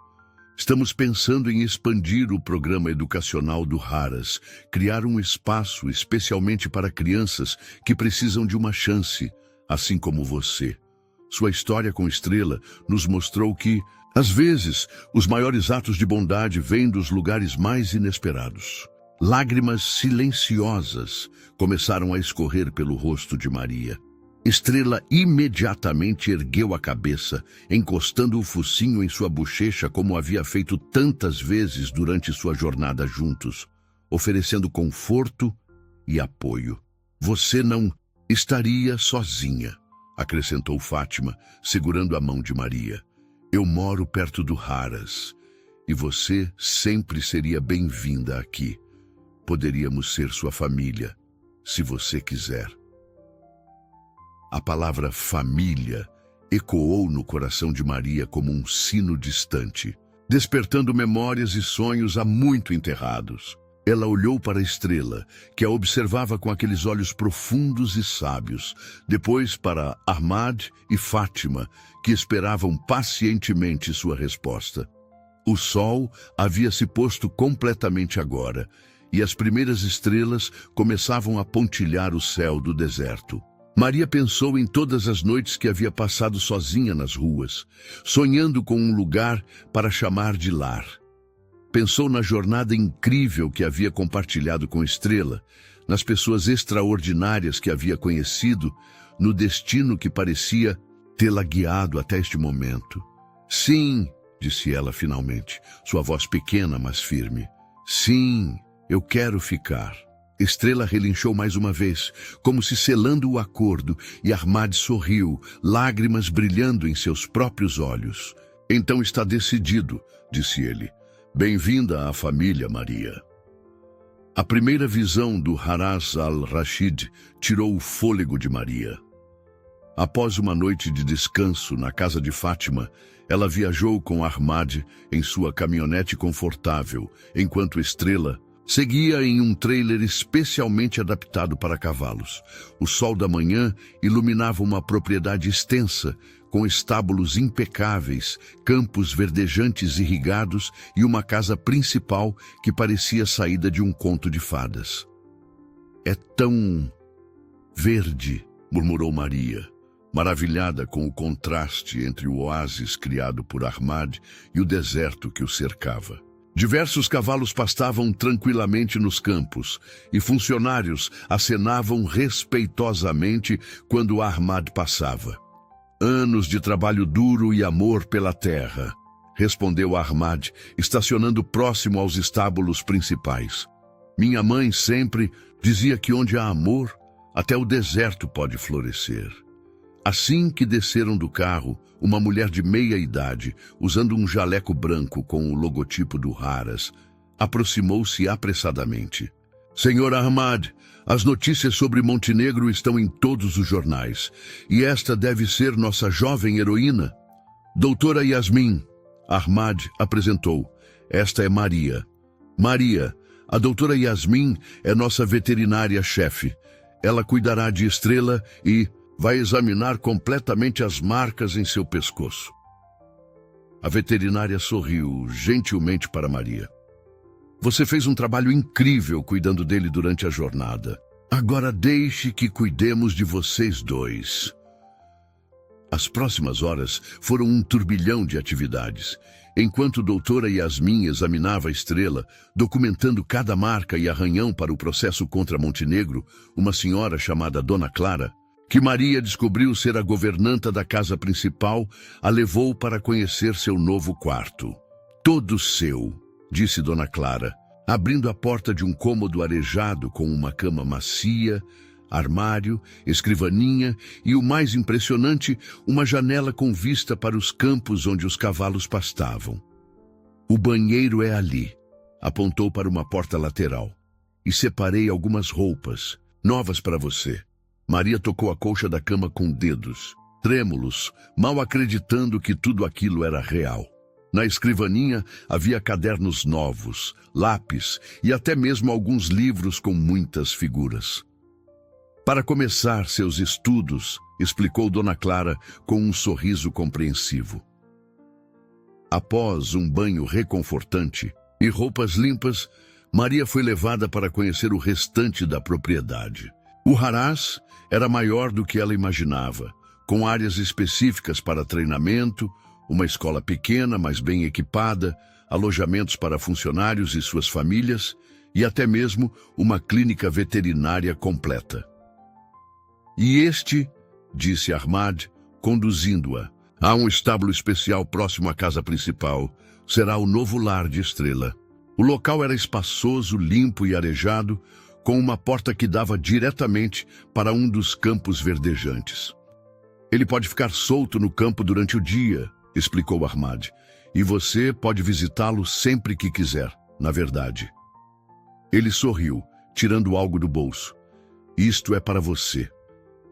Estamos pensando em expandir o programa educacional do Haras, criar um espaço especialmente para crianças que precisam de uma chance, assim como você. Sua história com Estrela nos mostrou que, às vezes, os maiores atos de bondade vêm dos lugares mais inesperados. Lágrimas silenciosas começaram a escorrer pelo rosto de Maria. Estrela imediatamente ergueu a cabeça, encostando o focinho em sua bochecha como havia feito tantas vezes durante sua jornada juntos, oferecendo conforto e apoio. Você não... Estaria sozinha, acrescentou Fátima, segurando a mão de Maria. Eu moro perto do Haras, e você sempre seria bem-vinda aqui. Poderíamos ser sua família, se você quiser. A palavra família ecoou no coração de Maria como um sino distante, despertando memórias e sonhos há muito enterrados. Ela olhou para a estrela, que a observava com aqueles olhos profundos e sábios, depois para Ahmad e Fátima, que esperavam pacientemente sua resposta. O sol havia se posto completamente agora, e as primeiras estrelas começavam a pontilhar o céu do deserto. Maria pensou em todas as noites que havia passado sozinha nas ruas, sonhando com um lugar para chamar de lar. Pensou na jornada incrível que havia compartilhado com Estrela, nas pessoas extraordinárias que havia conhecido, no destino que parecia tê-la guiado até este momento. Sim, disse ela finalmente, sua voz pequena, mas firme. Sim, eu quero ficar. Estrela relinchou mais uma vez, como se selando o acordo, e Ahmad sorriu, lágrimas brilhando em seus próprios olhos. Então está decidido, disse ele. Bem-vinda à família, Maria. A primeira visão do Haras al-Rashid tirou o fôlego de Maria. Após uma noite de descanso na casa de Fátima, ela viajou com Ahmad em sua caminhonete confortável, enquanto Estrela seguia em um trailer especialmente adaptado para cavalos. O sol da manhã iluminava uma propriedade extensa, com estábulos impecáveis, campos verdejantes irrigados e uma casa principal que parecia saída de um conto de fadas. É tão verde, murmurou Maria, maravilhada com o contraste entre o oásis criado por Ahmad e o deserto que o cercava. Diversos cavalos pastavam tranquilamente nos campos, e funcionários acenavam respeitosamente quando Ahmad passava. Anos de trabalho duro e amor pela terra, respondeu Ahmad, estacionando próximo aos estábulos principais. Minha mãe sempre dizia que onde há amor, até o deserto pode florescer. Assim que desceram do carro, uma mulher de meia idade, usando um jaleco branco com o logotipo do Haras, aproximou-se apressadamente. Senhor Ahmad, as notícias sobre Montenegro estão em todos os jornais, e esta deve ser nossa jovem heroína. Doutora Yasmin, Ahmad apresentou. Esta é Maria. Maria, a doutora Yasmin é nossa veterinária-chefe. Ela cuidará de Estrela e vai examinar completamente as marcas em seu pescoço. A veterinária sorriu gentilmente para Maria. Você fez um trabalho incrível cuidando dele durante a jornada. Agora deixe que cuidemos de vocês dois. As próximas horas foram um turbilhão de atividades. Enquanto a doutora Yasmin examinava a Estrela, documentando cada marca e arranhão para o processo contra Montenegro, uma senhora chamada Dona Clara, que Maria descobriu ser a governanta da casa principal, a levou para conhecer seu novo quarto. Todo seu, disse Dona Clara, abrindo a porta de um cômodo arejado com uma cama macia, armário, escrivaninha e, o mais impressionante, uma janela com vista para os campos onde os cavalos pastavam. O banheiro é ali, apontou para uma porta lateral, e separei algumas roupas, novas para você. Maria tocou a colcha da cama com dedos, trêmulos, mal acreditando que tudo aquilo era real. Na escrivaninha havia cadernos novos, lápis e até mesmo alguns livros com muitas figuras. Para começar seus estudos, explicou Dona Clara com um sorriso compreensivo. Após um banho reconfortante e roupas limpas, Maria foi levada para conhecer o restante da propriedade. O Haras era maior do que ela imaginava, com áreas específicas para treinamento, uma escola pequena, mas bem equipada, alojamentos para funcionários e suas famílias e até mesmo uma clínica veterinária completa. E este, disse Ahmad, conduzindo-a, há um estábulo especial próximo à casa principal. Será o novo lar de Estrela. O local era espaçoso, limpo e arejado, com uma porta que dava diretamente para um dos campos verdejantes. Ele pode ficar solto no campo durante o dia, explicou Ahmad, e você pode visitá-lo sempre que quiser, na verdade. Ele sorriu, tirando algo do bolso. Isto é para você.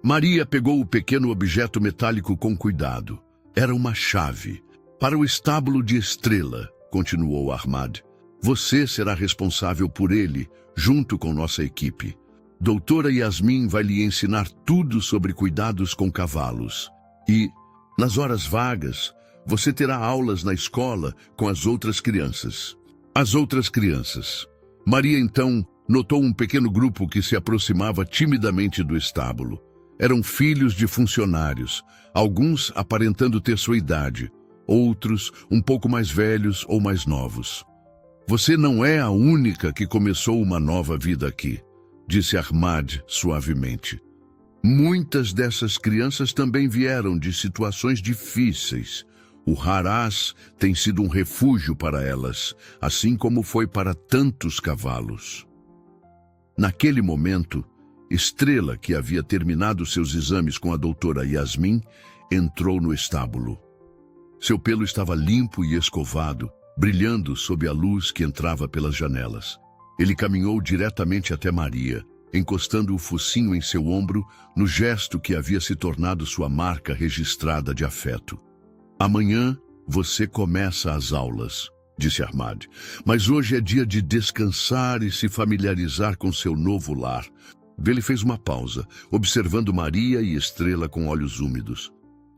Maria pegou o pequeno objeto metálico com cuidado. Era uma chave. Para o estábulo de Estrela, continuou Ahmad. Você será responsável por ele, junto com nossa equipe. Doutora Yasmin vai lhe ensinar tudo sobre cuidados com cavalos. E, nas horas vagas, você terá aulas na escola com as outras crianças. As outras crianças. Maria, então, notou um pequeno grupo que se aproximava timidamente do estábulo. Eram filhos de funcionários, alguns aparentando ter sua idade, outros um pouco mais velhos ou mais novos. Você não é a única que começou uma nova vida aqui, disse Ahmad suavemente. Muitas dessas crianças também vieram de situações difíceis. O Harás tem sido um refúgio para elas, assim como foi para tantos cavalos. Naquele momento, Estrela, que havia terminado seus exames com a doutora Yasmin, entrou no estábulo. Seu pelo estava limpo e escovado, brilhando sob a luz que entrava pelas janelas. Ele caminhou diretamente até Maria, encostando o focinho em seu ombro, no gesto que havia se tornado sua marca registrada de afeto. Amanhã você começa as aulas, disse Ahmad, mas hoje é dia de descansar e se familiarizar com seu novo lar. Ele fez uma pausa, observando Maria e Estrela com olhos úmidos.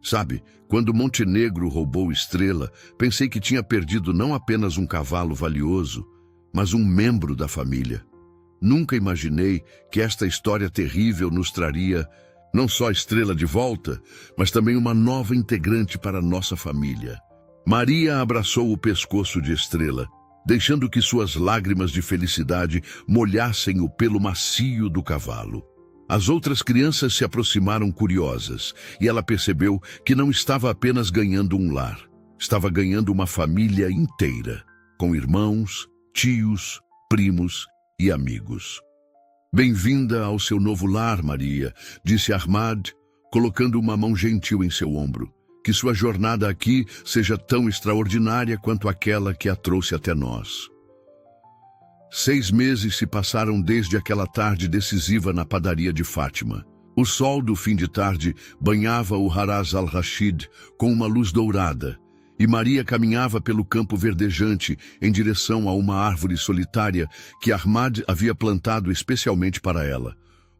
Sabe, quando Montenegro roubou Estrela, pensei que tinha perdido não apenas um cavalo valioso, mas um membro da família. Nunca imaginei que esta história terrível nos traria não só Estrela de volta, mas também uma nova integrante para nossa família. Maria abraçou o pescoço de Estrela, deixando que suas lágrimas de felicidade molhassem o pelo macio do cavalo. As outras crianças se aproximaram curiosas, e ela percebeu que não estava apenas ganhando um lar, estava ganhando uma família inteira, com irmãos, tios, primos e amigos. Bem-vinda ao seu novo lar, Maria, disse Ahmad, colocando uma mão gentil em seu ombro. Que sua jornada aqui seja tão extraordinária quanto aquela que a trouxe até nós. 6 meses se passaram desde aquela tarde decisiva na padaria de Fátima. O sol do fim de tarde banhava o Harás al-Rashid com uma luz dourada, e Maria caminhava pelo campo verdejante em direção a uma árvore solitária que Ahmad havia plantado especialmente para ela.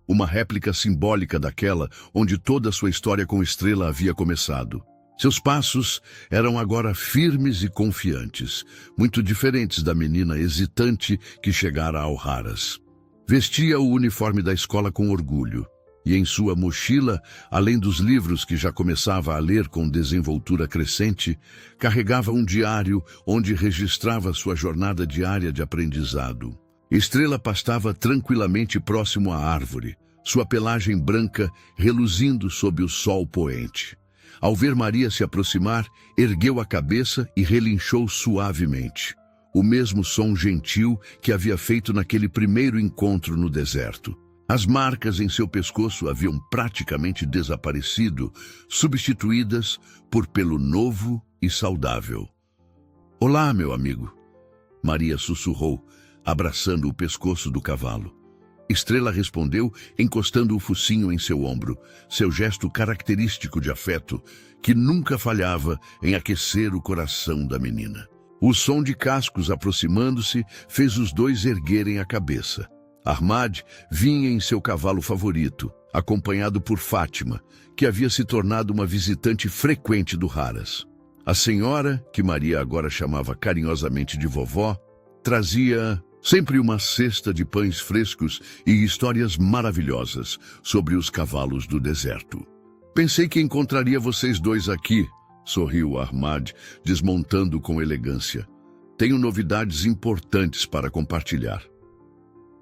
Uma réplica simbólica daquela onde toda a sua história com Estrela havia começado. Seus passos eram agora firmes e confiantes, muito diferentes da menina hesitante que chegara ao Harás. Vestia o uniforme da escola com orgulho, e em sua mochila, além dos livros que já começava a ler com desenvoltura crescente, carregava um diário onde registrava sua jornada diária de aprendizado. Estrela pastava tranquilamente próximo à árvore, sua pelagem branca reluzindo sob o sol poente. Ao ver Maria se aproximar, ergueu a cabeça e relinchou suavemente. O mesmo som gentil que havia feito naquele primeiro encontro no deserto. As marcas em seu pescoço haviam praticamente desaparecido, substituídas por pelo novo e saudável. "Olá, meu amigo", Maria sussurrou, abraçando o pescoço do cavalo. Estrela respondeu, encostando o focinho em seu ombro, seu gesto característico de afeto, que nunca falhava em aquecer o coração da menina. O som de cascos aproximando-se fez os dois erguerem a cabeça. Ahmad vinha em seu cavalo favorito, acompanhado por Fátima, que havia se tornado uma visitante frequente do Harás. A senhora, que Maria agora chamava carinhosamente de vovó, trazia sempre uma cesta de pães frescos e histórias maravilhosas sobre os cavalos do deserto. "Pensei que encontraria vocês dois aqui", sorriu Ahmad, desmontando com elegância. "Tenho novidades importantes para compartilhar."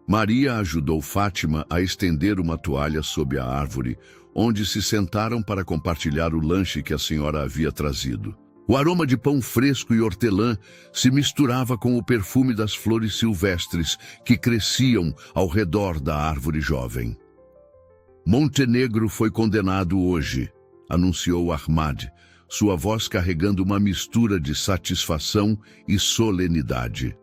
Maria ajudou Fátima a estender uma toalha sob a árvore, onde se sentaram para compartilhar o lanche que a senhora havia trazido. O aroma de pão fresco e hortelã se misturava com o perfume das flores silvestres que cresciam ao redor da árvore jovem. Montenegro foi condenado hoje, anunciou Ahmad, sua voz carregando uma mistura de satisfação e solenidade.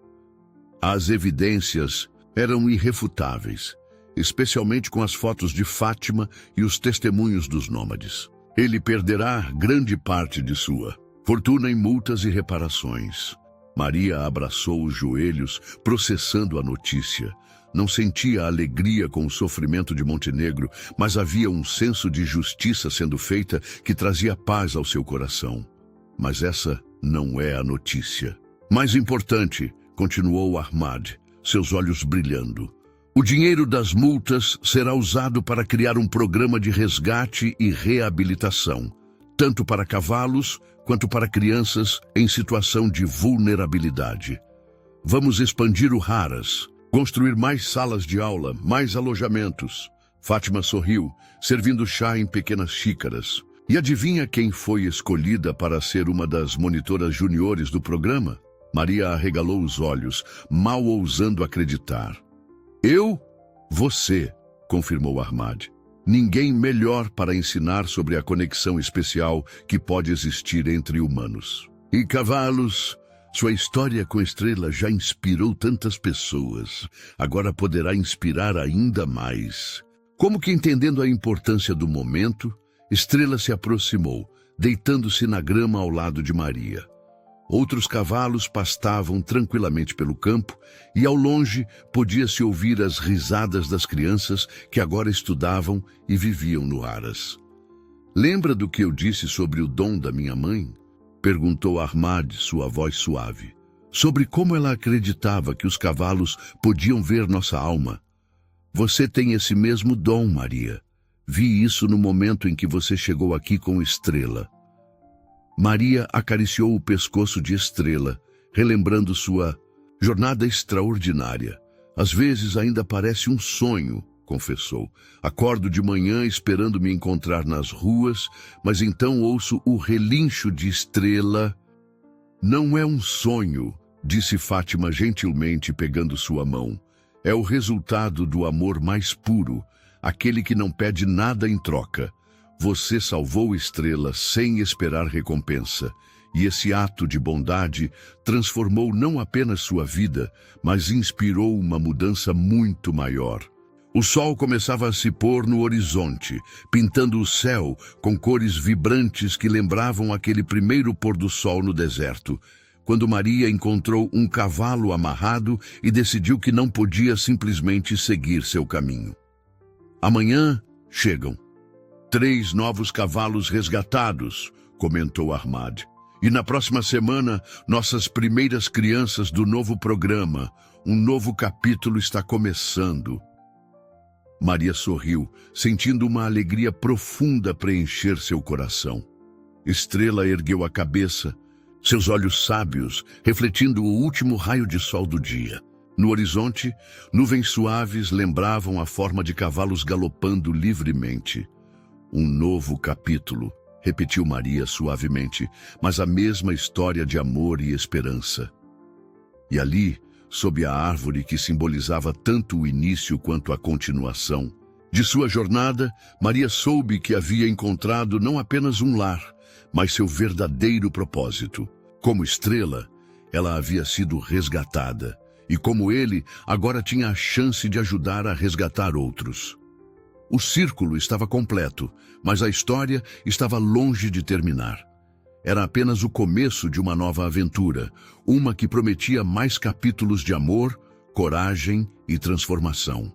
As evidências eram irrefutáveis, especialmente com as fotos de Fátima e os testemunhos dos nômades. Ele perderá grande parte de sua fortuna em multas e reparações. Maria abraçou os joelhos, processando a notícia. Não sentia alegria com o sofrimento de Montenegro, mas havia um senso de justiça sendo feita que trazia paz ao seu coração. Mas essa não é a notícia. Mais importante, continuou Ahmad, seus olhos brilhando. O dinheiro das multas será usado para criar um programa de resgate e reabilitação, tanto para cavalos quanto para crianças em situação de vulnerabilidade. Vamos expandir o Haras, construir mais salas de aula, mais alojamentos. Fátima sorriu, servindo chá em pequenas xícaras. E adivinha quem foi escolhida para ser uma das monitoras juniores do programa? Maria arregalou os olhos, mal ousando acreditar. Eu? Você, confirmou Ahmad. Ninguém melhor para ensinar sobre a conexão especial que pode existir entre humanos. E cavalos, sua história com Estrela já inspirou tantas pessoas. Agora poderá inspirar ainda mais. Como que entendendo a importância do momento, Estrela se aproximou, deitando-se na grama ao lado de Maria. Outros cavalos pastavam tranquilamente pelo campo e ao longe podia-se ouvir as risadas das crianças que agora estudavam e viviam no Haras. Lembra do que eu disse sobre o dom da minha mãe? Perguntou Ahmad, sua voz suave. Sobre como ela acreditava que os cavalos podiam ver nossa alma. Você tem esse mesmo dom, Maria. Vi isso no momento em que você chegou aqui com Estrela. Maria acariciou o pescoço de Estrela, relembrando sua jornada extraordinária. Às vezes ainda parece um sonho, confessou. Acordo de manhã esperando me encontrar nas ruas, mas então ouço o relincho de Estrela. Não é um sonho, disse Fátima gentilmente pegando sua mão. É o resultado do amor mais puro, aquele que não pede nada em troca. Você salvou Estrela sem esperar recompensa, e esse ato de bondade transformou não apenas sua vida, mas inspirou uma mudança muito maior. O sol começava a se pôr no horizonte, pintando o céu com cores vibrantes que lembravam aquele primeiro pôr do sol no deserto, quando Maria encontrou um cavalo amarrado e decidiu que não podia simplesmente seguir seu caminho. Amanhã chegam 3 novos cavalos resgatados, comentou Ahmad. E na próxima semana, nossas primeiras crianças do novo programa. Um novo capítulo está começando. Maria sorriu, sentindo uma alegria profunda preencher seu coração. Estrela ergueu a cabeça, seus olhos sábios refletindo o último raio de sol do dia. No horizonte, nuvens suaves lembravam a forma de cavalos galopando livremente. Um novo capítulo, repetiu Maria suavemente, mas a mesma história de amor e esperança. E ali, sob a árvore que simbolizava tanto o início quanto a continuação de sua jornada, Maria soube que havia encontrado não apenas um lar, mas seu verdadeiro propósito. Como Estrela, ela havia sido resgatada, e como ele, agora tinha a chance de ajudar a resgatar outros. O círculo estava completo, mas a história estava longe de terminar. Era apenas o começo de uma nova aventura, uma que prometia mais capítulos de amor, coragem e transformação.